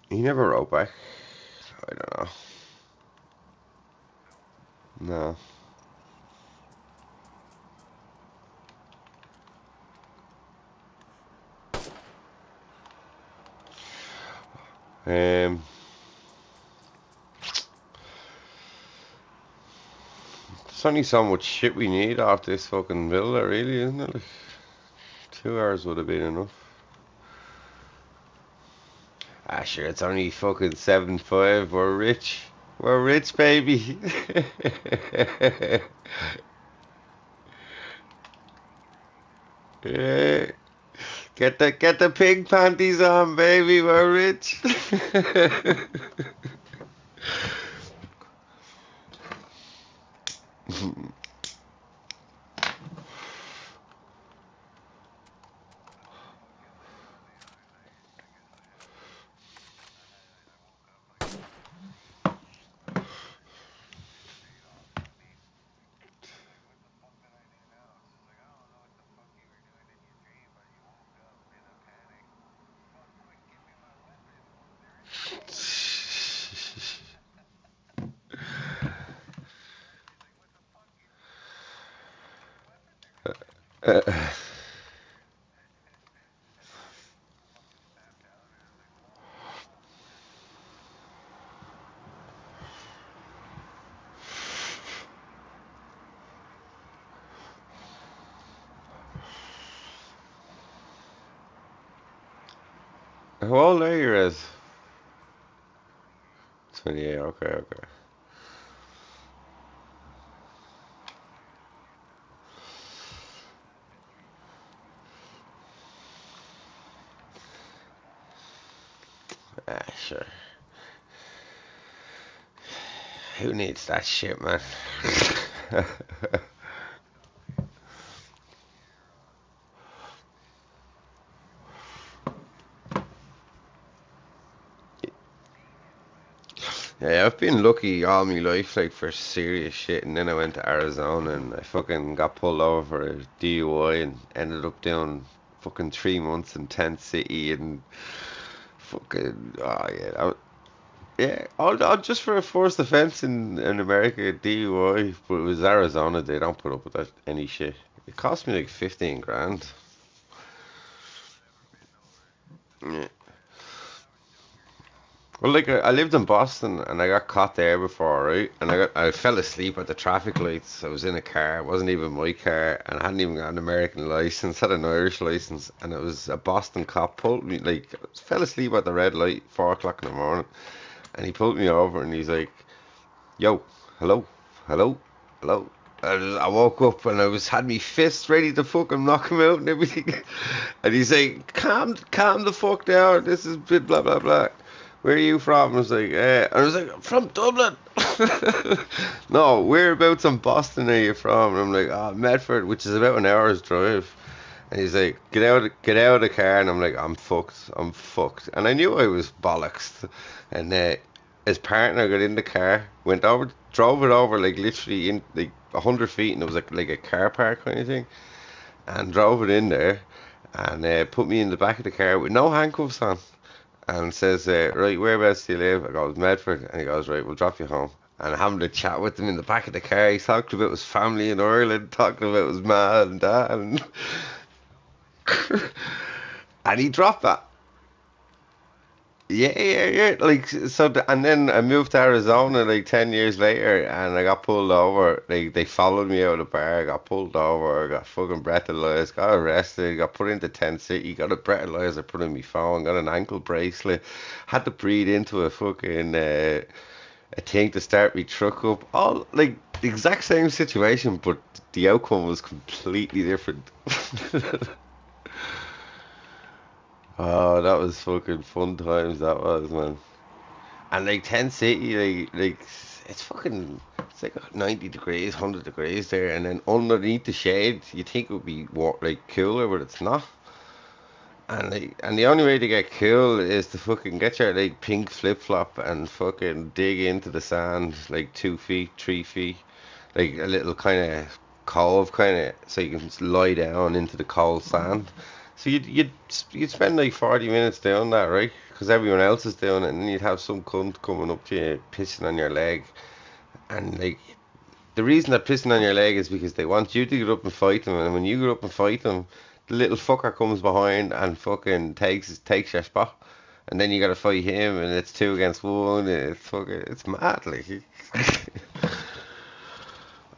He never wrote back. I don't know. No. There's only so much shit we need off this fucking builder, really, isn't it? Like, 2 hours would have been enough. Ah, sure, it's only fucking 7.5. We're rich. We're rich, baby. Yeah. Get the pink panties on, baby. We're rich. How old are you, Rez? 28, okay, okay. Ah, sure. Who needs that shit, man? Yeah, I've been lucky all my life, like, for serious shit, and then I went to Arizona and I fucking got pulled over for a DUI and ended up doing fucking 3 months in tent city and fucking, oh yeah, yeah, just for a first offense in America, DUI, but it was Arizona, they don't put up with that any shit. It cost me like 15 grand. Yeah. Well, like I lived in Boston and I got caught there before, right? And I fell asleep at the traffic lights. I was in a car, it wasn't even my car, and I hadn't even got an American license, had an Irish license, and it was a Boston cop pulled me. Like, I fell asleep at the red light, 4 o'clock in the morning, and he pulled me over and he's like, "Yo, hello, hello, hello." I woke up and I was had me fists ready to fucking knock him out and everything. And he's like, calm the fuck down. This is bit blah blah blah. Where are you from? I was like, from Dublin. No, whereabouts in Boston are you from? And I'm like, oh, Medford, which is about an hour's drive. And he's like, get out of the car. And I'm like, I'm fucked. And I knew I was bollocks. And his partner got in the car, went over, drove it over like literally in like 100 feet, and it was like a car park kind of thing, and drove it in there, and put me in the back of the car with no handcuffs on, and says, right, whereabouts do you live? I go, Medford, and he goes, right, we'll drop you home. And having a chat with him in the back of the car, he talked about his family in Ireland, talking about his mom and dad, and he dropped that. Yeah, yeah, yeah. Like so, and then I moved to Arizona like 10 years later, and I got pulled over. Like they followed me out of the bar. I got pulled over. I got fucking breathalyzed. Got arrested. Got put into tent city. Got a breathalyzer put in my phone. Got an ankle bracelet. Had to breathe into a fucking a thing to start my truck up. All like the exact same situation, but the outcome was completely different. Oh, that was fucking fun times. That was, man. And like Tent City, like it's fucking it's like 90 degrees, 100 degrees there, and then underneath the shade, you think it would be like cooler, but it's not. And the only way to get cool is to fucking get your like pink flip flop and fucking dig into the sand like 2 feet, 3 feet, like a little kind of cove, kind of, so you can just lie down into the cold sand. So you'd spend like 40 minutes doing that, right? Because everyone else is doing it, and then you'd have some cunt coming up to you pissing on your leg, and like the reason they're pissing on your leg is because they want you to get up and fight them, and when you get up and fight them, the little fucker comes behind and fucking takes your spot, and then you gotta fight him, and it's 2 against 1. It's fucking it's mad, like.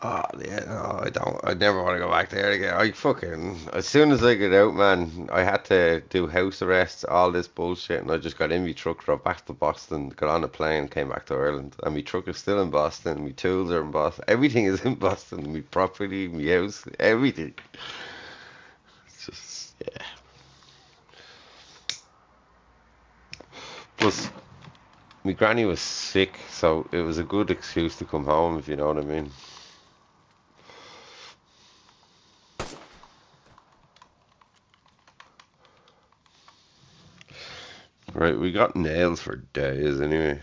Oh yeah, no, I don't. I never want to go back there again. I fucking as soon as I get out, man, I had to do house arrests, all this bullshit, and I just got in my truck, drove back to Boston, got on a plane, came back to Ireland, and my truck is still in Boston. My tools are in Boston. Everything is in Boston. My property, my house, everything. It's just yeah. Plus, my granny was sick, so it was a good excuse to come home, if you know what I mean. Right, we got nails for days anyway.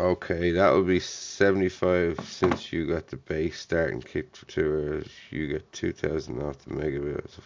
Okay, that would be 75 since you got the base starting kit for 2 hours. You get 2,000 off the megabits.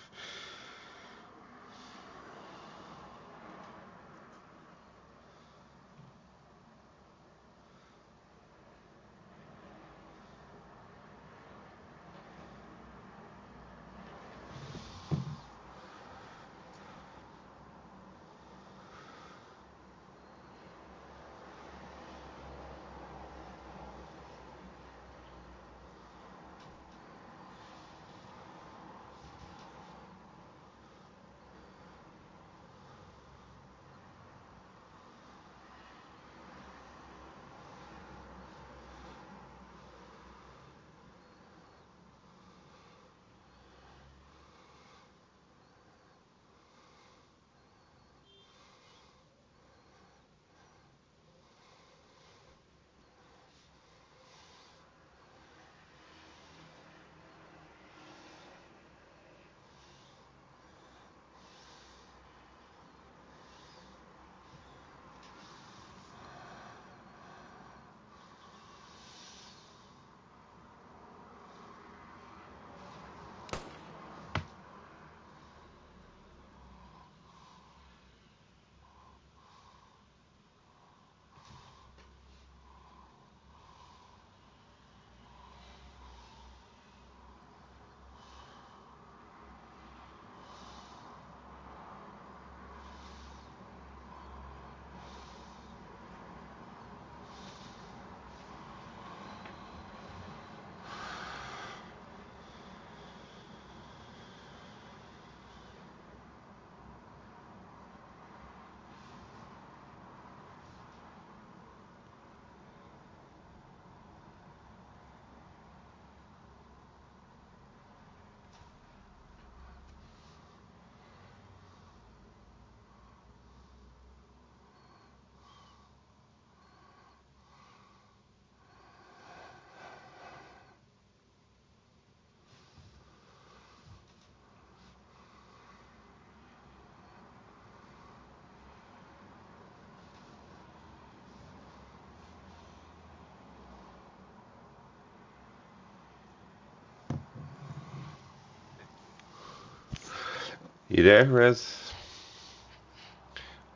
You there, Rez?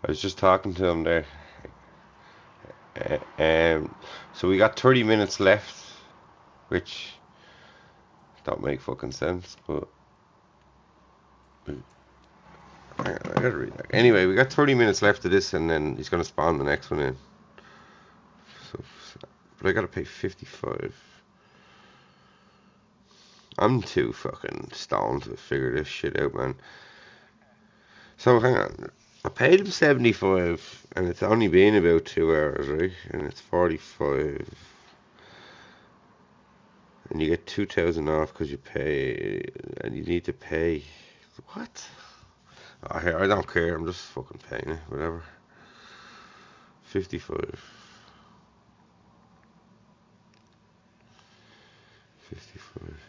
I was just talking to him there. So we got 30 minutes left, which don't make fucking sense, but I gotta read that. Anyway, we got 30 minutes left of this, and then he's gonna spawn the next one in. So, but I gotta pay 55. I'm too fucking stoned to figure this shit out, man. So hang on. I paid him 75, and it's only been about 2 hours, right? And it's 45. And you get 2,000 off because you pay, and you need to pay. What? Oh, here, I don't care. I'm just fucking paying it. Whatever. 55. 55.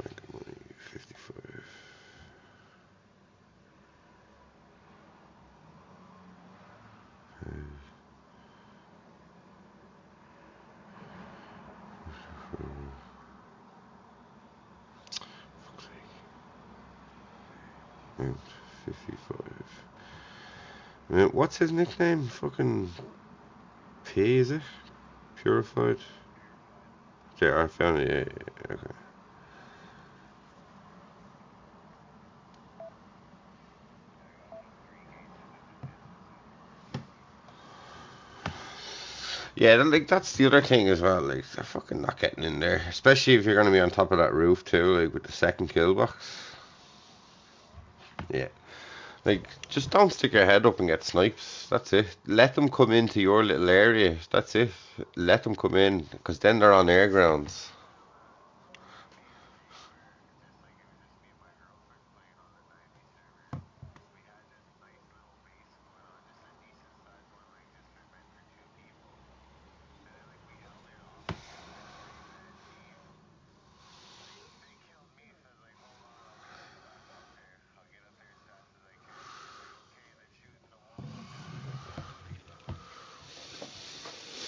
Bank money. 55. Fuck's sake. And 55. What's his nickname? Fucking P, is it? Purified? Okay, I found it. Yeah, yeah, okay. Yeah, like that's the other thing as well. Like they're fucking not getting in there, especially if you're gonna be on top of that roof too, like with the second kill box. Yeah, like just don't stick your head up and get snipes. That's it. Let them come into your little area. That's it. Let them come in, because then they're on air grounds.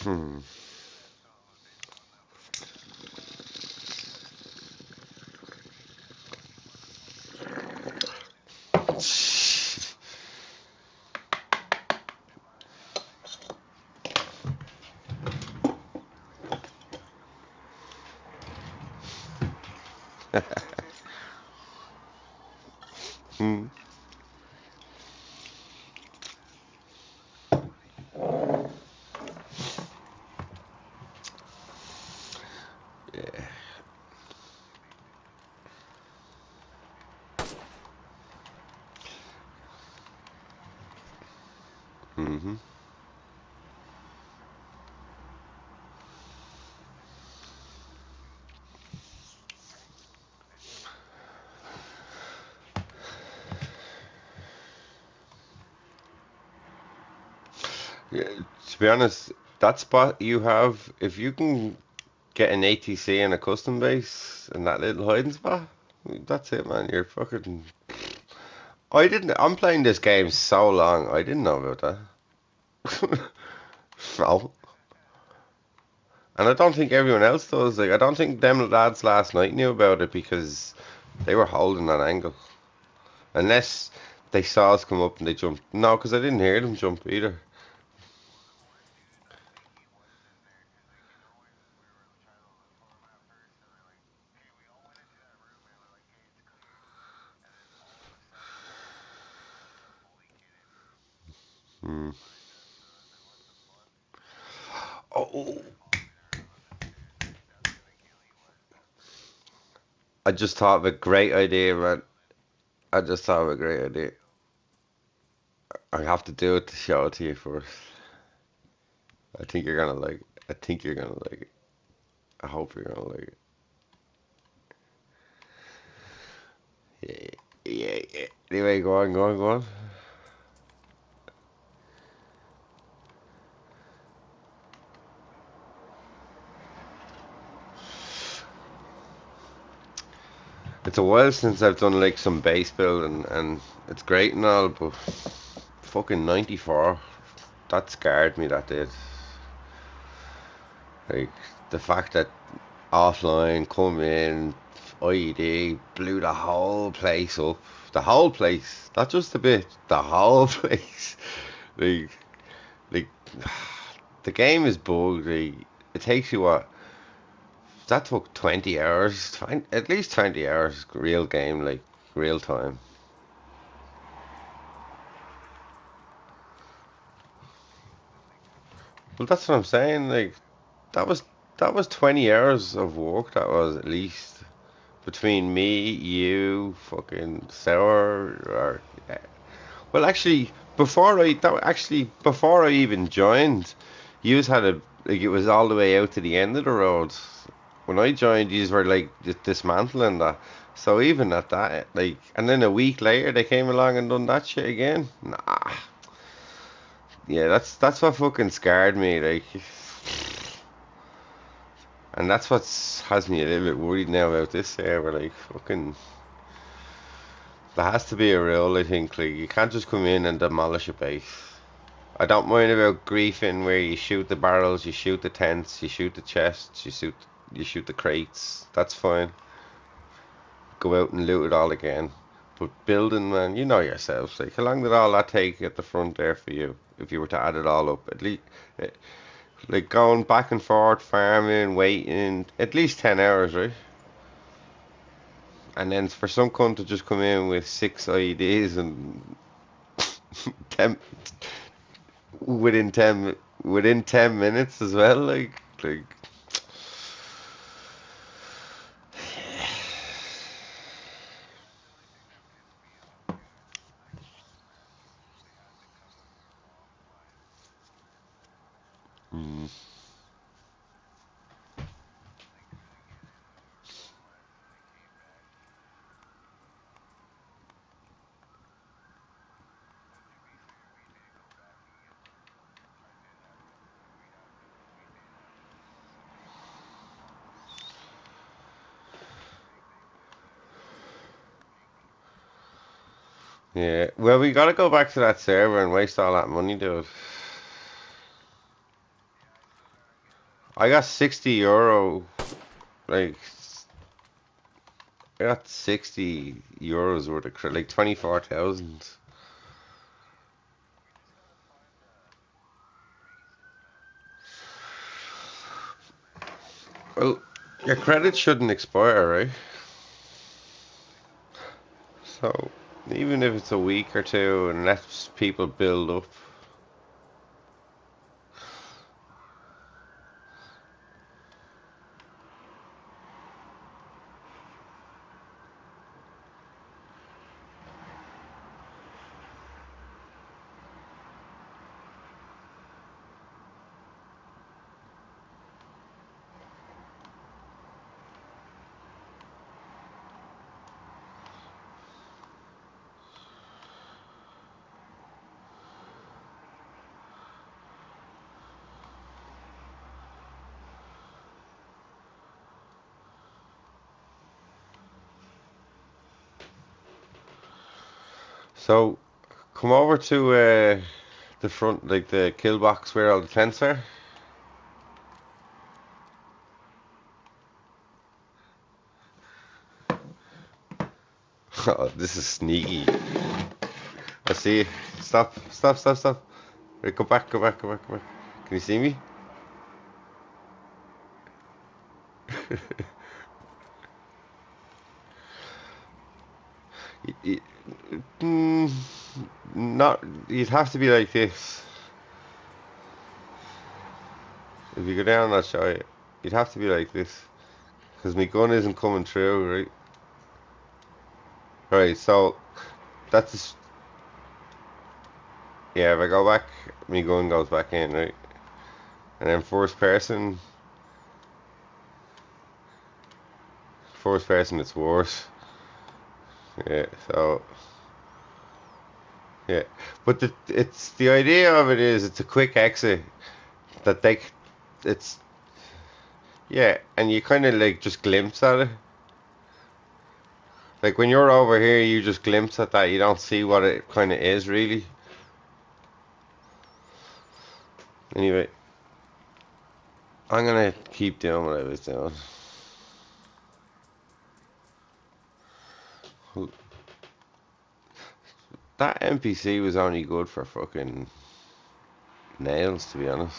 Hmm. Hmm. Yeah. Mhm. Yeah, to be honest, that spot you have, if you can get an ATC and a custom base and that little hiding spot, that's it, man. You're fucking. I didn't. I'm playing this game so long. I didn't know about that. No, and I don't think everyone else does. Like, I don't think them lads last night knew about it because they were holding that angle. Unless they saw us come up and they jumped. No, because I didn't hear them jump either. Hmm. Oh, I just thought of a great idea, man. I just thought of a great idea. I have to do it to show it to you first. I think you're gonna like it. I think you're gonna like it. I hope you're gonna like it. Yeah, yeah, yeah. Anyway, go on, go on, go on. It's a while since I've done like some base building, and it's great and all, but fucking 94, that scarred me. That did. Like the fact that offline come in, IED blew the whole place up. The whole place, not just a bit. The whole place. Like, like the game is bugged. Like, it takes you what? That took 20 hours, at least 20 hours. Real game, like real time. Well, that's what I'm saying. Like that was that was 20 hours of work. That was at least between me, you, fucking Sour, or well, actually, before I even joined, yous had a like it was all the way out to the end of the road. When I joined, yous were like dismantling that. So even at that, like, and then a week later they came along and done that shit again. Nah, yeah, that's what fucking scarred me, like, and that's what has me a little bit worried now about this server. Like, fucking, there has to be a rule. I think, like, you can't just come in and demolish a base. I don't mind about griefing where you shoot the barrels, you shoot the tents, you shoot the chests, you shoot the crates. That's fine. Go out and loot it all again. But building, man, you know yourself. Like, how long did all that take at the front there for you? If you were to add it all up, at least, like going back and forth, farming, waiting, at least 10 hours, right? And then for some cunt to just come in with 6 IEDs and 10, within 10 minutes as well, like. Mm. Yeah, well, we gotta go back to that server and waste all that money, dude. I got €60, like, I got €60 worth of like 24,000. Well, your credit shouldn't expire, right? So, even if it's a week or two and lets people build up. So, come over to the front, like the kill box where all the tents are. Oh, this is sneaky. I see you. Stop, stop, stop, stop. Right, go back, go back, go back, go back. Can you see me? Y- y- mm, not. You'd have to be like this. If you go down, I'll show you. You'd have to be like this, because my gun isn't coming through, right? Right, so that's yeah. If I go back, my gun goes back in, right? And then first person, it's worse. Yeah. So yeah, but it's the idea of it is it's a quick exit that it's yeah, and you kind of like just glimpse at it. Like when you're over here, you just glimpse at that. You don't see what it kind of is really. Anyway, I'm gonna keep doing what I was doing. that NPC was only good for fucking nails, to be honest.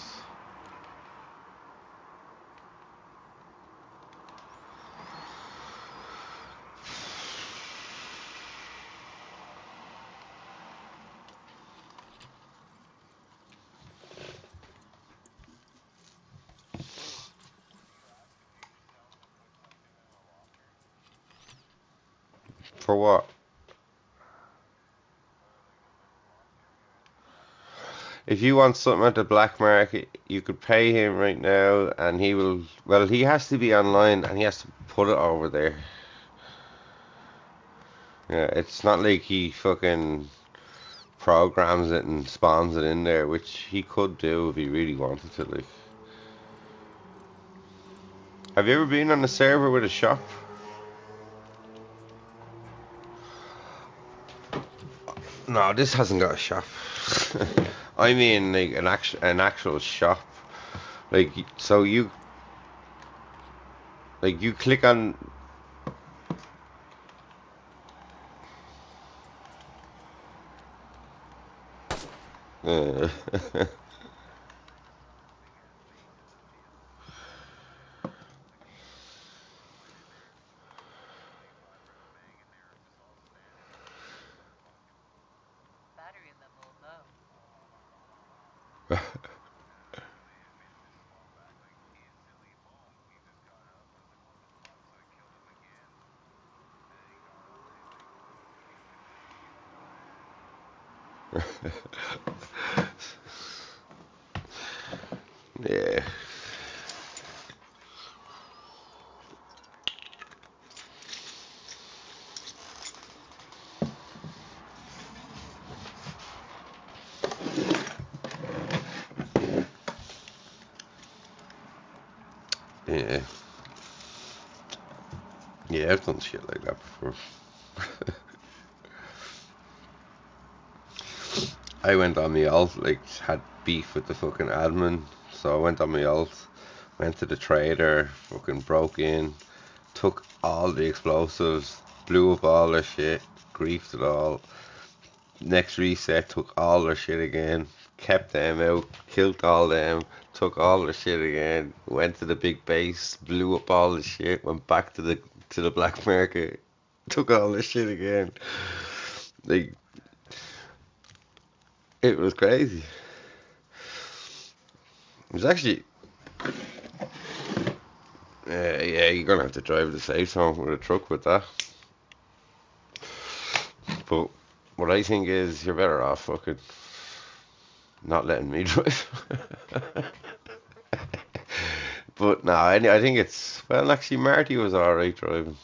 For what? If you want something at the black market, you could pay him right now, and he will. Well, he has to be online, and he has to put it over there. Yeah, it's not like he fucking programs it and spawns it in there, which he could do if he really wanted to. Like, have you ever been on a server with a shop? No, this hasn't got a shop. I mean, like an actual shop. Like, so you click on. Uh, Battery level low. yeah. Yeah. Yeah, I've done shit like that before. I went on my alt, like, had beef with the fucking admin, so I went on my alt, went to the trader, fucking broke in, took all the explosives, blew up all their shit, griefed it all. Next reset, took all their shit again, kept them out, killed all them, took all their shit again, went to the big base, blew up all the shit, went back to the black market, took all the shit again. Like, it was crazy. It was actually, yeah, you're gonna have to drive the safe zone with a truck with that. But what I think is you're better off fucking not letting me drive. But no, I think it's, well, actually Marty was alright driving.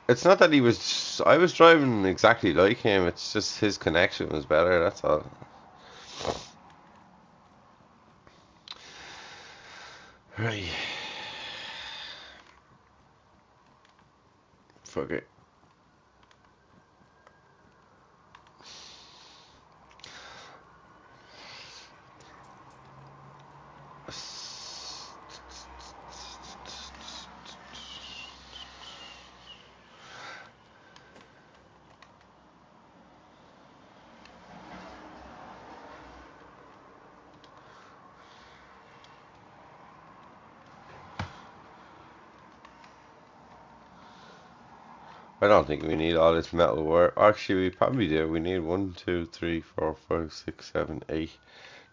It's not that he was. I was driving exactly like him. It's just his connection was better. That's all. Right. Fuck it. I don't think we need all this metal wire. Actually, we probably do. We need 1, 2, 3, 4, 5, 6, 7, 8.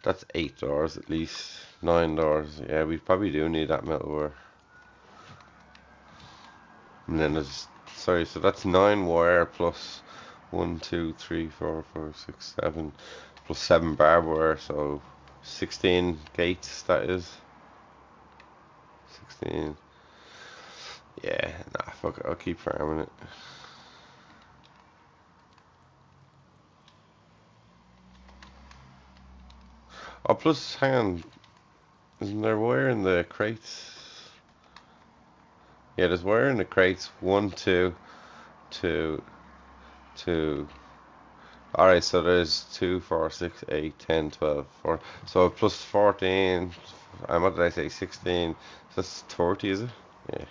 That's 8 doors at least. 9 doors. Yeah, we probably do need that metal wire. And then there's, sorry, so that's 9 wire plus 1, 2, 3, 4, 5, 6, 7 plus 7 barbed wire. So 16 gates. That is 16. Yeah, nah, fuck it. I'll keep farming it. Oh, plus, hang on. Isn't there wire in the crates? Yeah, there's wire in the crates. 1, 2, 2, 2. Alright, so there's 2, 4, 6, 8, 10, 12, 4. So plus 14. What did I say? 16. So that's 30, is it? Yeah.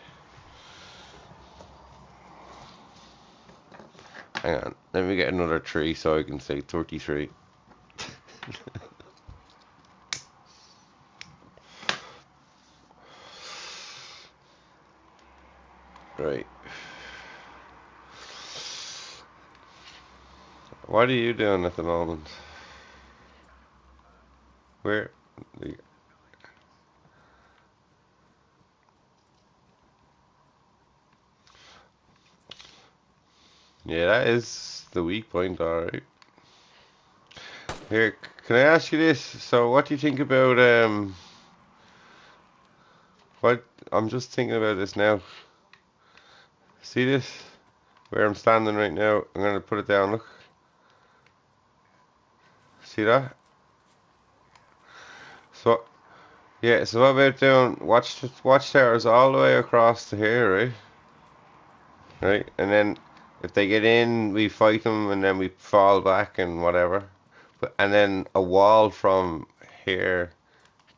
Hang on. Let me get another 3 so I can say 33. Right. What are you doing at the moment? Where? Yeah, that is the weak point, alright. Here, can I ask you this? So, what do you think about what? I'm just thinking about this now. See this? Where I'm standing right now. I'm gonna put it down. Look. See that? So, yeah. So, what about doing watchtowers all the way across to here, right? Right, and then if they get in, we fight them, and then we fall back and whatever. But and then a wall from here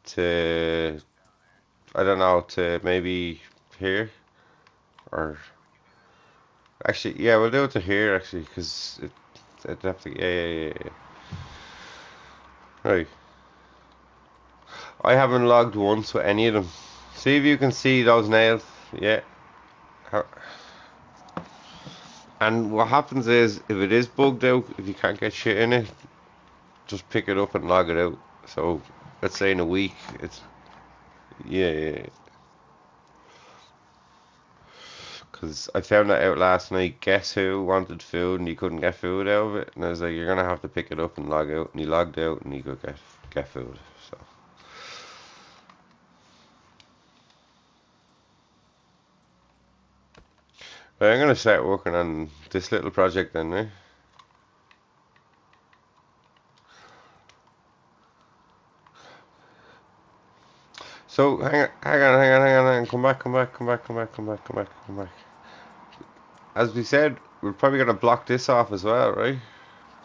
to I don't know to maybe here or actually yeah we'll do it to here actually because it'd have to yeah. Right. I haven't logged once with any of them. See if you can see those nails. Yeah. And what happens is if it is bugged out, if you can't get shit in it, just pick it up and log it out. So let's say in a week, it's yeah. Because I found that out last night. Guess who wanted food and he couldn't get food out of it, and I was like, you're gonna have to pick it up and log out. And he logged out and he could get food. So but I'm gonna start working on this little project then, eh? So hang on. Come back. As we said, we're probably gonna block this off as well, right?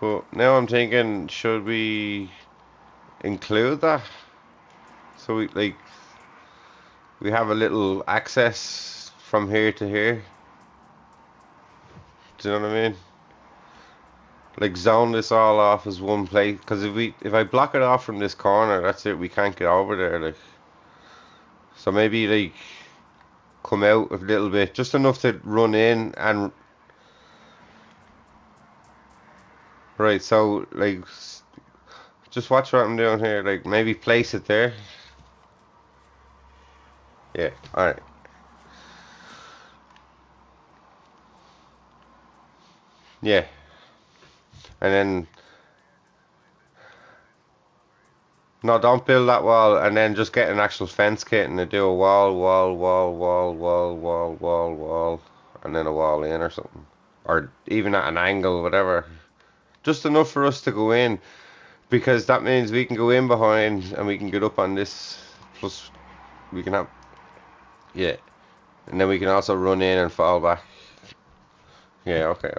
But now I'm thinking, should we include that? So we have a little access from here to here. Do you know what I mean? Like zone this all off as one place. Because if I block it off from this corner, that's it. We can't get over there. Like so maybe like come out a little bit, just enough to run in and right. So like just watch what I'm doing here. Like maybe place it there. Yeah. All right. Yeah. And then no, don't build that wall, and then just get an actual fence kit and do a wall, and then a wall in or something, or even at an angle, whatever. Just enough for us to go in, because that means we can go in behind and we can get up on this. Plus, we can have yeah, and then we can also run in and fall back. Yeah, okay.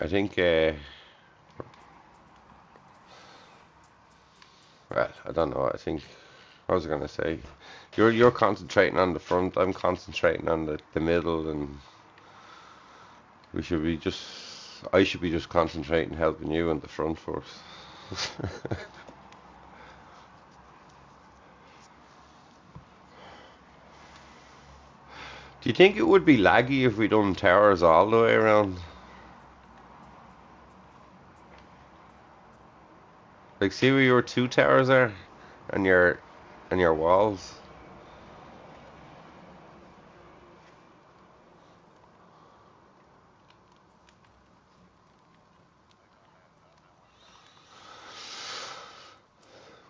I think. Well, I don't know. I think. What was I gonna say? You're concentrating on the front. I'm concentrating on the middle, and we should be just. I should be just concentrating helping you in the front first. Do you think it would be laggy if we done towers all the way around? Like, see where your two towers are, and your walls.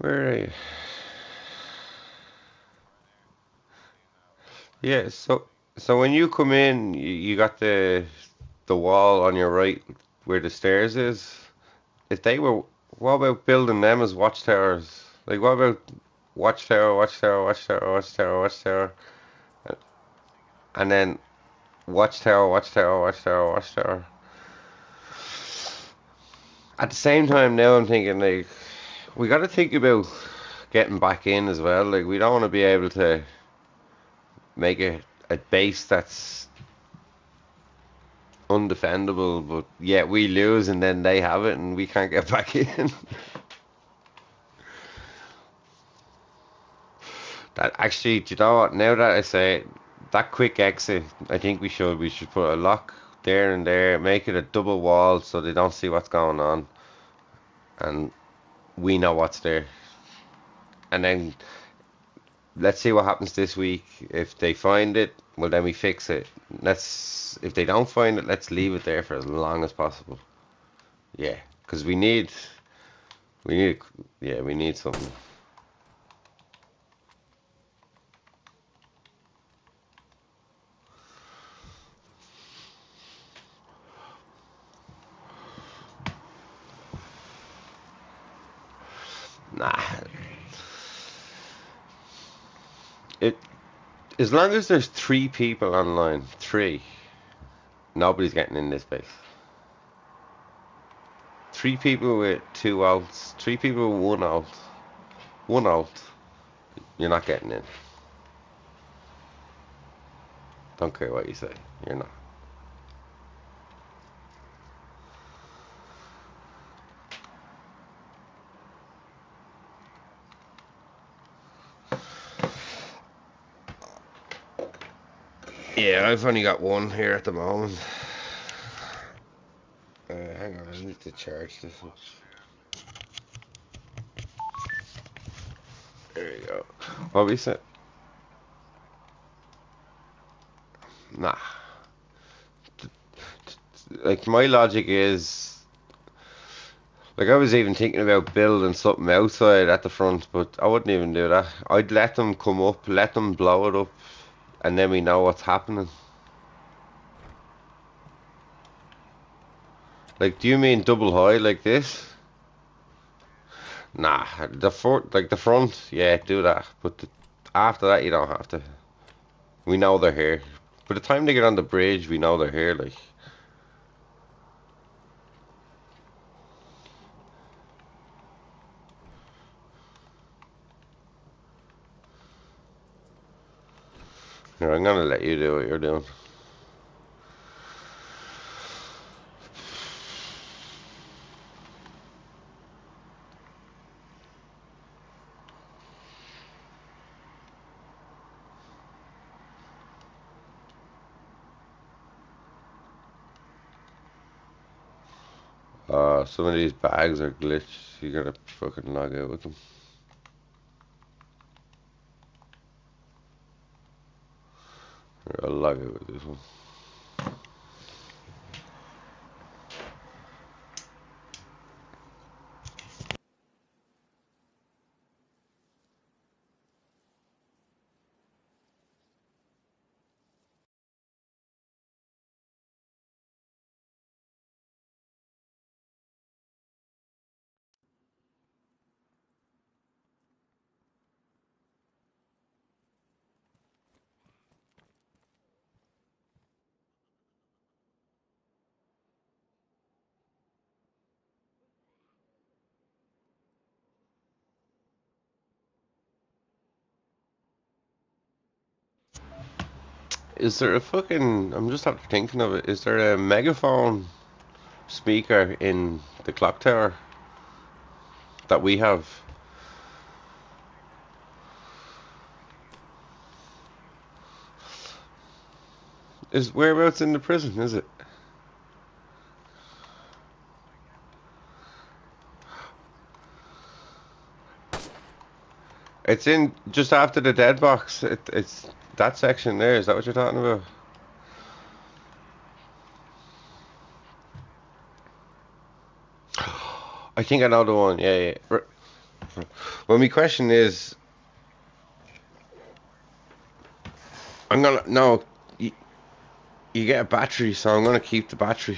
Where are you? Yeah. So when you come in, you got the wall on your right where the stairs is. If they were, what about building them as watchtowers? Like, what about watchtower, and then watchtower. At the same time, now I'm thinking like, We got to think about getting back in as well. Like we don't want to be able to make a base that's undefendable, but yet we lose and then they have it and we can't get back in. That actually, do you know what? Now that I say it, that quick exit, I think we should put a lock there and there, make it a double wall so they don't see what's going on, and we know what's there. And then let's see what happens this week. If they find it, well then we fix it. Let's if they don't find it, let's leave it there for as long as possible. Yeah, because we need yeah we need something. Nah, it as long as there's three people online, three, nobody's getting in this base. Three people with two outs, three people with one out. You're not getting in. Don't care what you say. You're not. Yeah, I've only got one here at the moment. Hang on, I need to charge this one. There you go. What we said? Nah. Like my logic is, like I was even thinking about building something outside at the front, but I wouldn't even do that. I'd let them come up, let them blow it up, and then we know what's happening. Like, do you mean double high like this? Nah, like the front, yeah, do that. But after that, you don't have to. We know they're here. By the time they get on the bridge, we know they're here. Like, here, I'm gonna let you do what you're doing. Some of these bags are glitched. You gotta fucking log out with them. Here, I'll log out with this one. Is there a fucking? I'm just after thinking of it. Is there a megaphone speaker in the clock tower that we have? Is whereabouts in the prison? Is it? It's in just after the dead box. It's that section there. Is that what you're talking about? I think I know the one. Yeah, yeah. Well, my question is, I'm gonna no. You, you get a battery, so I'm gonna keep the battery.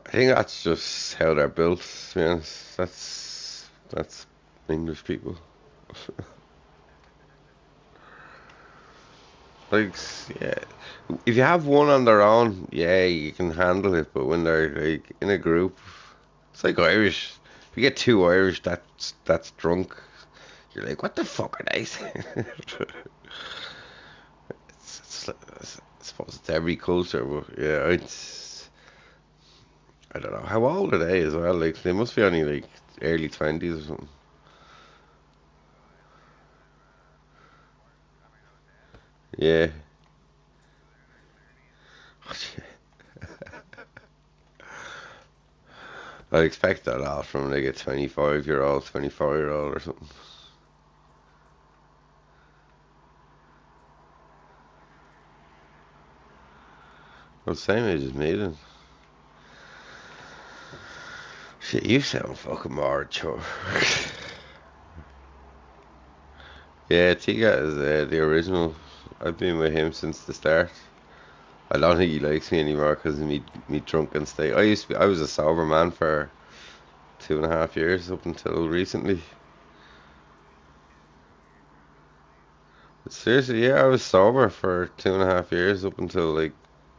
I think that's just how they're built, to be honest. That's English people. Like, yeah, if you have one on their own, yeah, you can handle it. But when they're like in a group, it's like Irish. If you get two Irish that's drunk, you're like, what the fuck are they saying? I suppose it's every culture, but yeah, I don't know. How old are they as well? Like, they must be only like early 20s or something. Yeah. I expect that a lot from like a 25-year-old, 24-year-old or something. Well, same age as me then. Shit, you sound fucking more mature. Yeah, Tiga is the original. I've been with him since the start. I don't think he likes me anymore because of me drunken state. I was a sober man for 2.5 years up until recently. Seriously, yeah, I was sober for 2.5 years up until like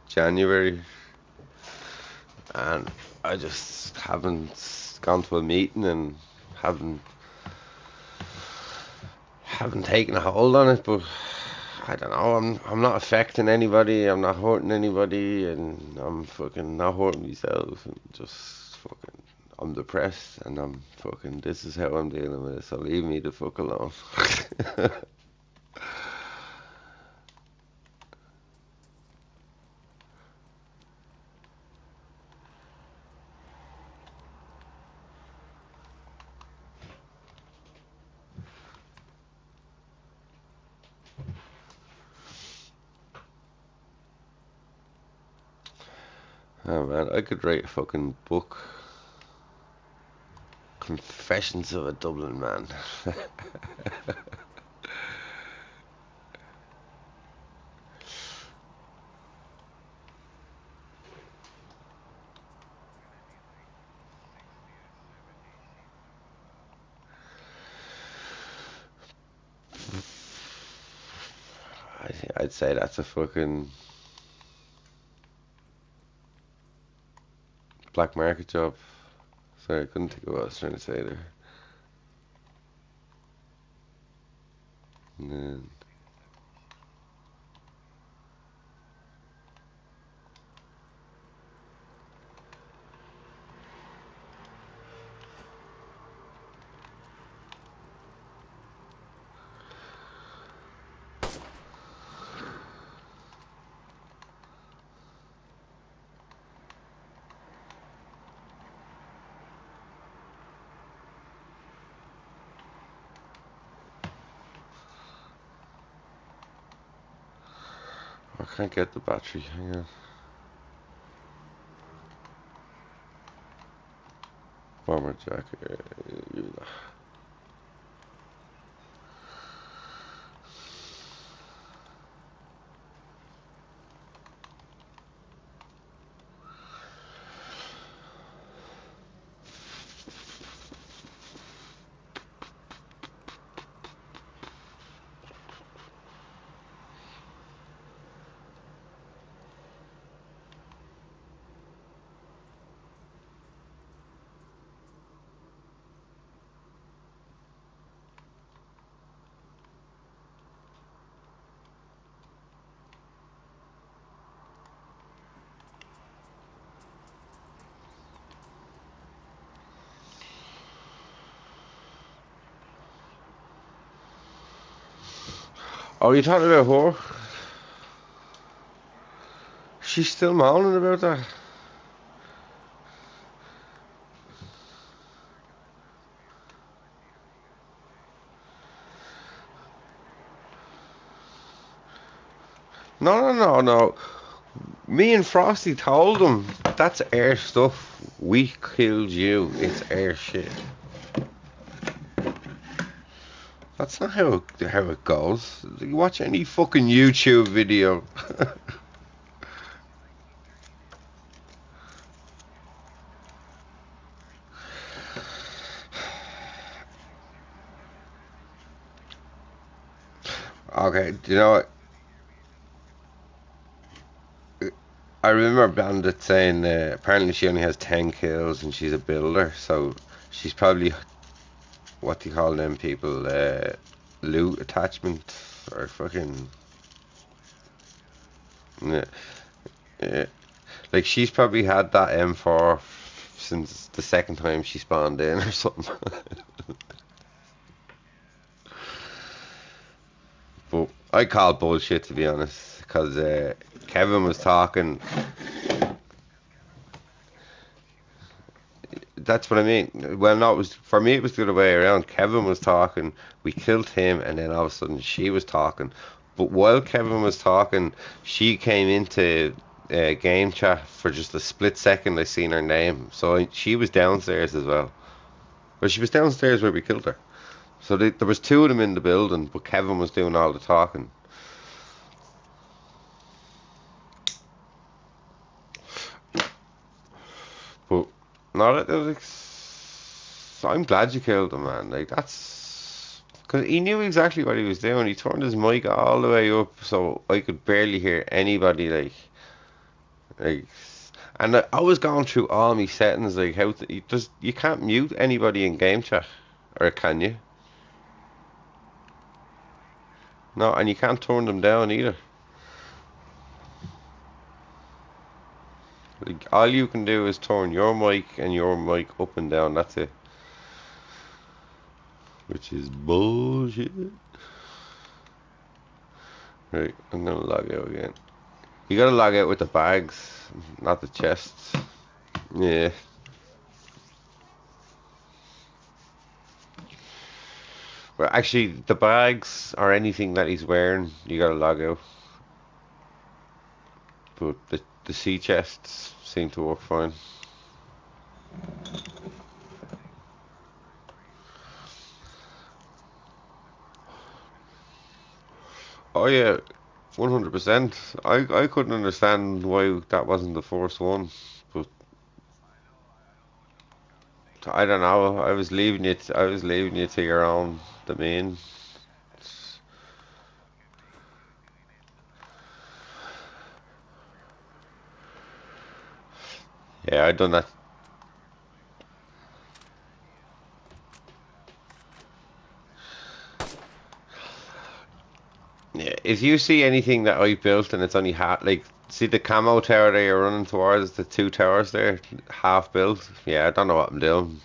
January, and I just haven't gone to a meeting and haven't haven't taken a hold on it. But I don't know. I'm not affecting anybody. I'm not hurting anybody, and I'm fucking not hurting myself. And just fucking, I'm depressed, and I'm fucking. This is how I'm dealing with it. So leave me the fuck alone. Oh man, I could write a fucking book. Confessions of a Dublin Man. I'd say that's a fucking black market job. Sorry, I couldn't think of what I was trying to say there. And then, I can't get the battery. Hang on. Bomber jacket. Oh, you talking about her? She's still moaning about that. No. Me and Frosty told him that's air stuff. We killed you. It's air shit. That's not how it goes. You watch any fucking YouTube video. Okay, do you know what? I remember Bandit saying apparently she only has 10 kills and she's a builder, so she's probably, what do you call them people? Loot attachment or fucking. Yeah, yeah. Like she's probably had that M4 since the second time she spawned in or something. But I call bullshit to be honest, because Kevin was talking. That's what I mean. Well, no, it was for me. It was the other way around. Kevin was talking. We killed him, and then all of a sudden she was talking. But while Kevin was talking, she came into game chat for just a split second. I seen her name, so she was downstairs as well. But she was downstairs where we killed her. So there was two of them in the building, but Kevin was doing all the talking. But no, I'm glad you killed him, man. Like that's because he knew exactly what he was doing. He turned his mic all the way up so I could barely hear anybody. Like, and I was going through all my settings. Like, you can't mute anybody in game chat, or can you? No, and you can't turn them down either. Like, all you can do is turn your mic and your mic up and down. That's it. Which is bullshit. Right, I'm gonna log out again. You gotta log out with the bags, not the chests. Yeah. Well, actually, the bags or anything that he's wearing, you gotta log out. But the sea chests seem to work fine. Oh yeah, 100%. I couldn't understand why that wasn't the first one, but I don't know. I was leaving you to your own domain. Yeah, I done that. Yeah, if you see anything that I built and it's only half, like, see the camo tower that you're running towards, the two towers there, half built. Yeah, I don't know what I'm doing.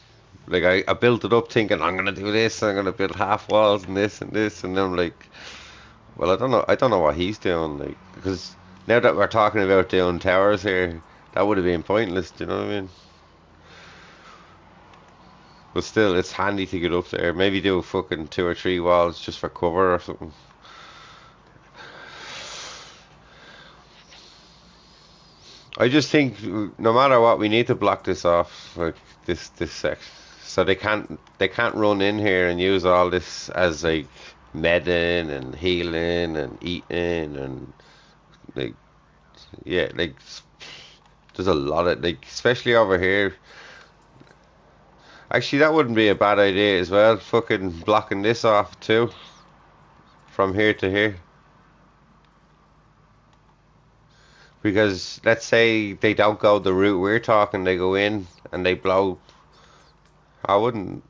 Like, I built it up thinking I'm gonna do this, I'm gonna build half walls and this, and then I'm like, well, I don't know what he's doing, like, because now that we're talking about doing towers here, that would have been pointless. Do you know what I mean? But still, it's handy to get up there. Maybe do fucking two or three walls just for cover or something. I just think no matter what, we need to block this off, like this section, so they can't run in here and use all this as like medding and healing and eating and like yeah, like there's a lot of like especially over here. Actually, that wouldn't be a bad idea as well. Fucking blocking this off too from here to here. Because let's say they don't go the route we're talking, they go in and they blow. I wouldn't.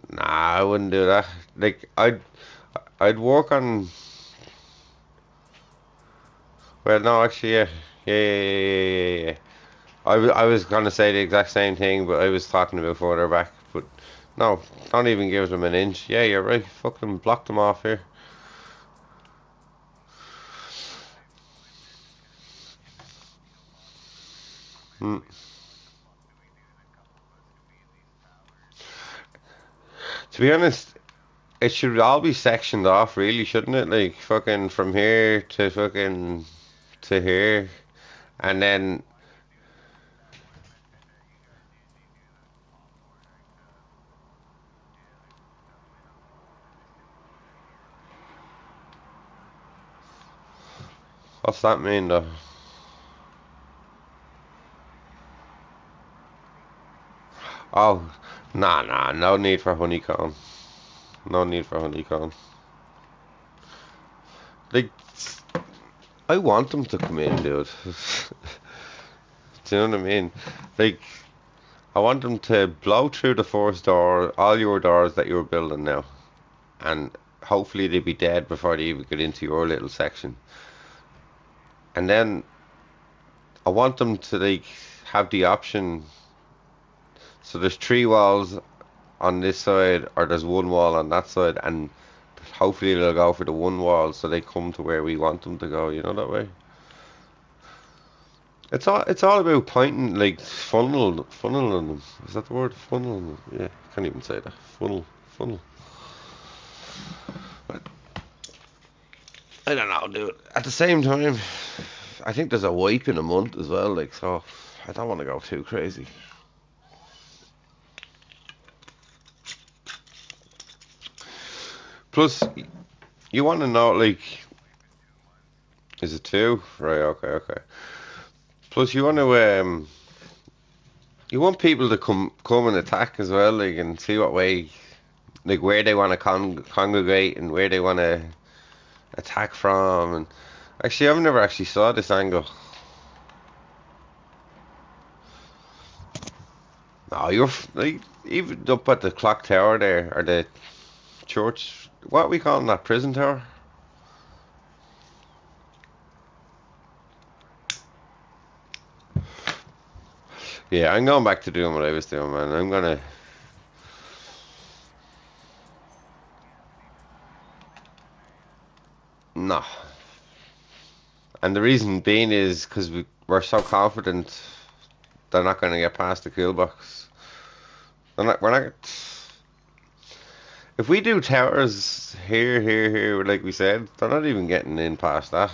Nah, I wouldn't do that. Like I'd work on. Well, no, actually, yeah, yeah. I was gonna say the exact same thing, but I was talking about further back. But no, don't even give them an inch. Yeah, you're right. Fucking block them off here. Hmm. To be honest, it should all be sectioned off, really, shouldn't it? Like fucking from here to fucking to here, and then what's that mean though? Oh, nah, no need for honeycomb. No need for honeycomb. Like, I want them to come in, dude. Do you know what I mean? Like, I want them to blow through the first door, all your doors that you're building now, and hopefully they'd be dead before they even get into your little section. And then I want them to like have the option. So there's three walls on this side, or there's one wall on that side, and hopefully they'll go for the one wall, so they come to where we want them to go. You know that way. It's all about pointing like funneling them. Is that the word? Funneling them. Yeah, can't even say that. Funnel. But I don't know, dude. At the same time, I think there's a wipe in a month as well. Like so, I don't want to go too crazy. Plus, you want to know like, is it two? Right. Okay. Plus, you want people to come and attack as well, like, and see what way, like, where they want to congregate and where they want to attack from. And actually, I've never actually saw this angle. No, like even up at the clock tower there, or the church. What are we calling that, prison tower? Yeah, I'm going back to doing what I was doing, man. I'm gonna. No. And the reason being is because we're so confident they're not going to get past the kill box. We're not. If we do towers here, like we said, they're not even getting in past that.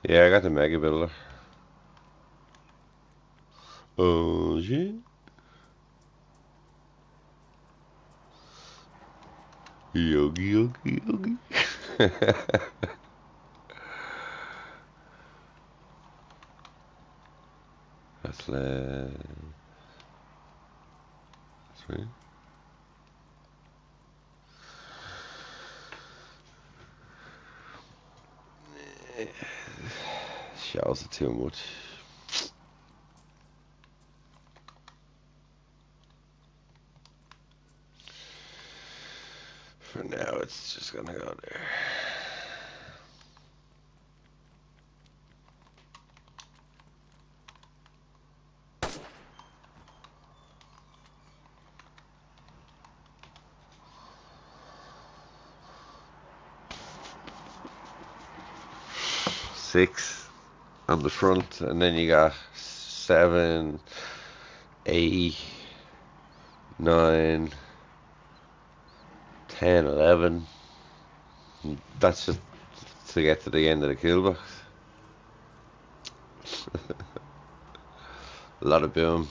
Yeah, I got the mega builder. Oh shit. Yogi, yogi, yogi. That's right. Shells are too much. For now, it's just gonna go there. Six on the front, and then you got 7, 8, 9, 10, 11. That's just to get to the end of the kill box. A lot of boom.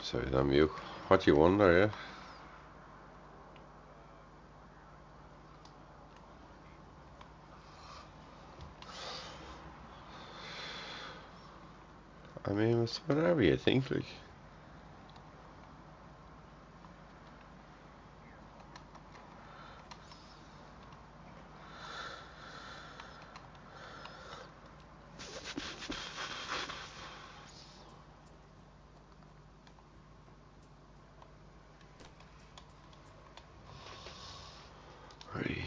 Sorry, I'm you. What do you wonder, yeah? I mean, it's whatever you think, like. Right.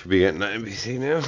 Should be getting that NBC now.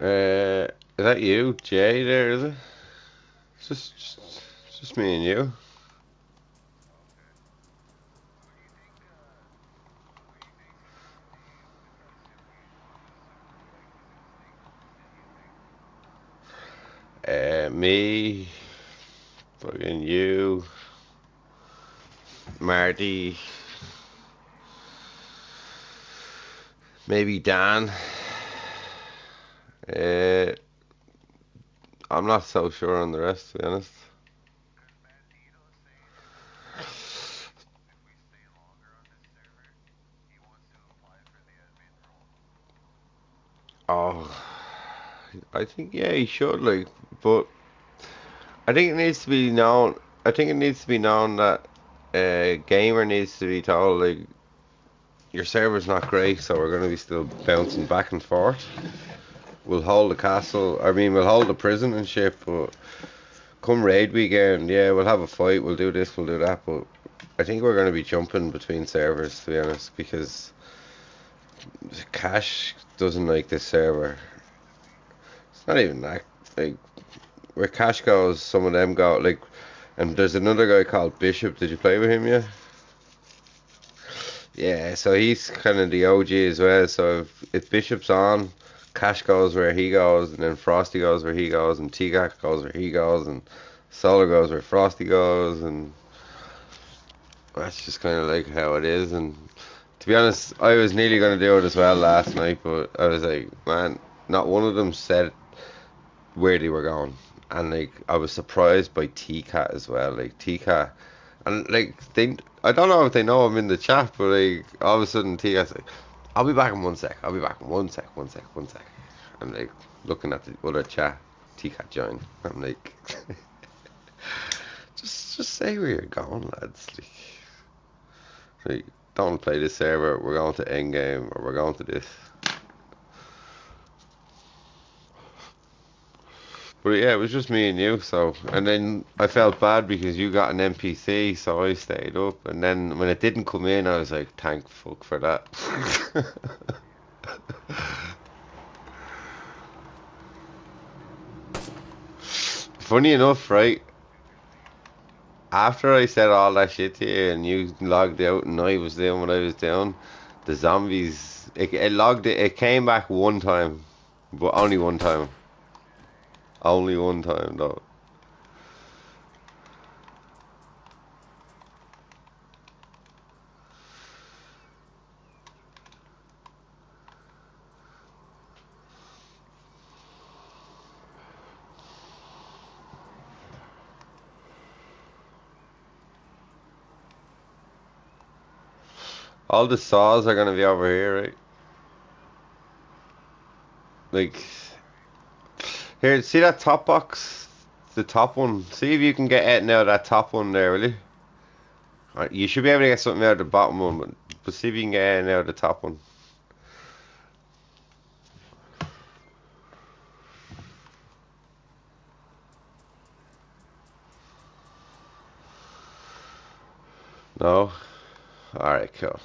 Is that you, Jay? There is it? It's just me and you. Me, fucking you, Marty, maybe Dan. Uh, I'm not so sure on the rest, to be honest. Oh, I think yeah, he should like, but I think it needs to be known. I think it needs to be known that a gamer needs to be told like your server's not great, so we're going to be still bouncing back and forth. We'll hold the castle. I mean, we'll hold the prison and shit, but come raid weekend, yeah, we'll have a fight. We'll do this, we'll do that, but I think we're going to be jumping between servers, to be honest, because Cash doesn't like this server. It's not even that. Like, where Cash goes, some of them go. Like, and there's another guy called Bishop. Did you play with him yet? Yeah, so he's kind of the OG as well. So if Bishop's on, Cash goes where he goes, and then Frosty goes where he goes, and Tigak goes where he goes, and Solar goes where Frosty goes, and that's just kind of like how it is. And to be honest, I was nearly going to do it as well last night, but I was like, man, not one of them said where they were going. And like I was surprised by T Cat as well. Like T Cat, and like they, I don't know if they know I'm in the chat, but like all of a sudden T Cat's like, "I'll be back in 1 sec. I'll be back in 1 sec. 1 sec. 1 sec." I'm like looking at the other chat. T Cat joined. I'm like, just say where you're going, lads. Like don't play this server. We're going to endgame, or we're going to this. But yeah, it was just me and you. So, and then I felt bad because you got an NPC, so I stayed up. And then when it didn't come in, I was like, "Thank fuck for that." Funny enough, right? After I said all that shit to you, and you logged out, and I was doing what I was doing, the zombies, it logged it. It came back one time, but only one time. Only one time though. All the saws are gonna be over here, right? Like, here, see that top box? The top one. See if you can get it now, that top one there, will you? Right, you should be able to get something out of the bottom one, but see if you can get it out of the top one. No? Alright, cool.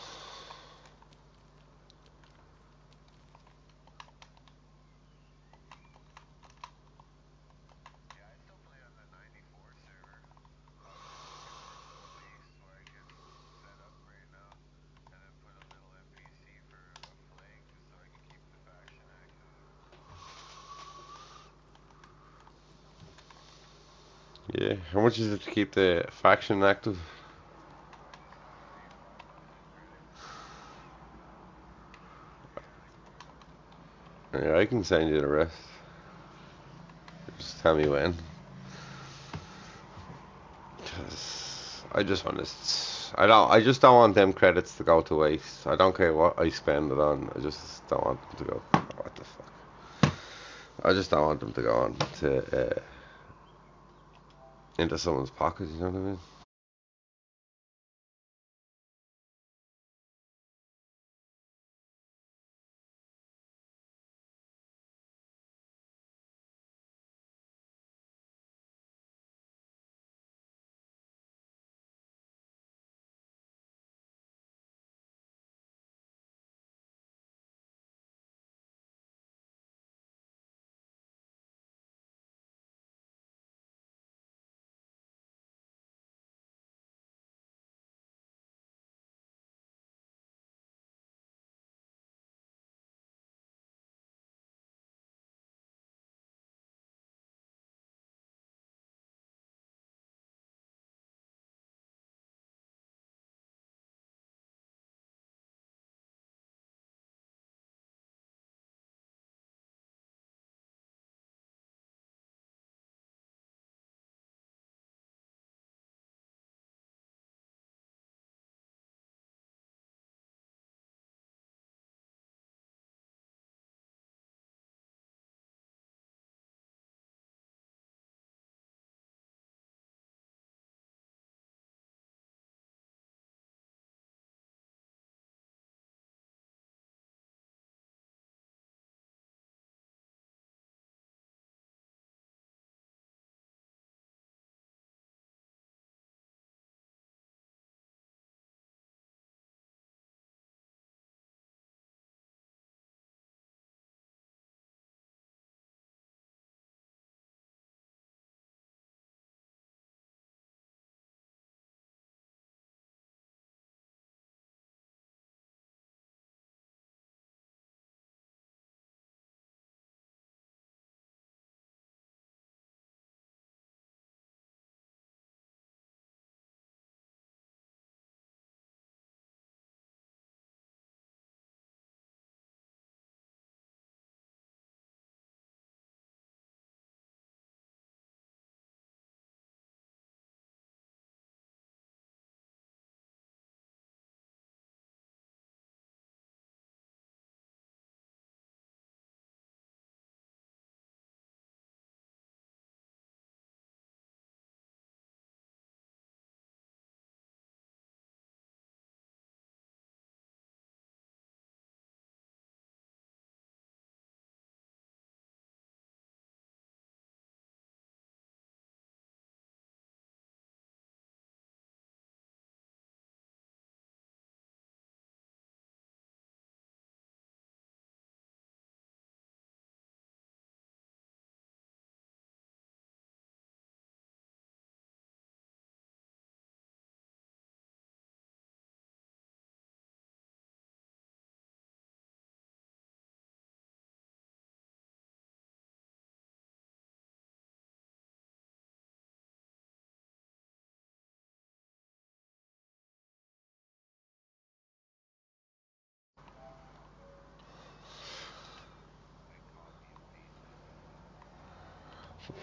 Yeah, how much is it to keep the faction active? Yeah, I can send you the rest. Just tell me when. 'Cause I just want to. I just don't want them credits to go to waste. I don't care what I spend it on. I just don't want them to go. Oh, what the fuck? I just don't want them to go on to into someone's pocket. You know what I mean?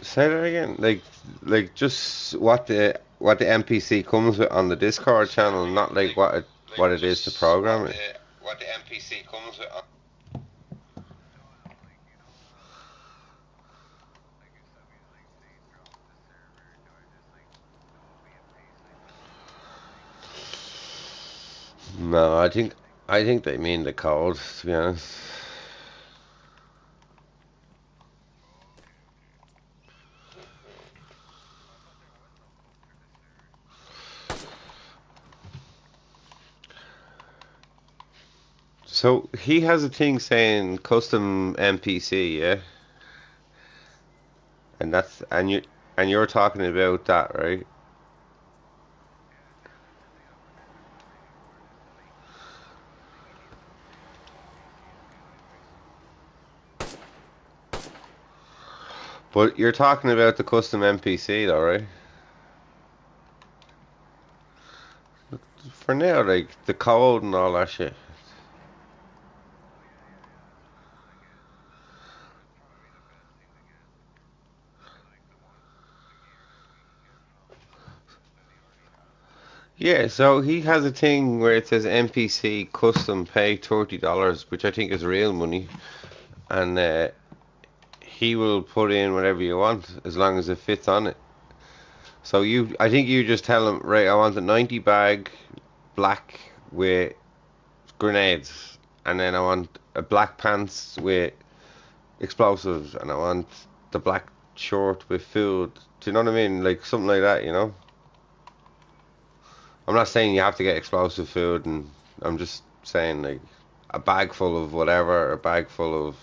Say that again. Like just what the NPC comes with on the Discord channel, not like what it is to program it. what the NPC comes with. No, I think they mean the code, to be honest. So he has a thing saying custom NPC, yeah, and you're talking about that, right? But you're talking about the custom NPC, though, right? For now, like the code and all that shit. Yeah, so he has a thing where it says NPC custom pay $30, which I think is real money, and he will put in whatever you want as long as it fits on it. So I think you just tell him, right? I want a 90 bag black with grenades, and then I want a black pants with explosives, and I want the black short with food. Do you know what I mean? Like something like that, you know? I'm not saying you have to get explosive food, and I'm just saying like a bag full of whatever, a bag full of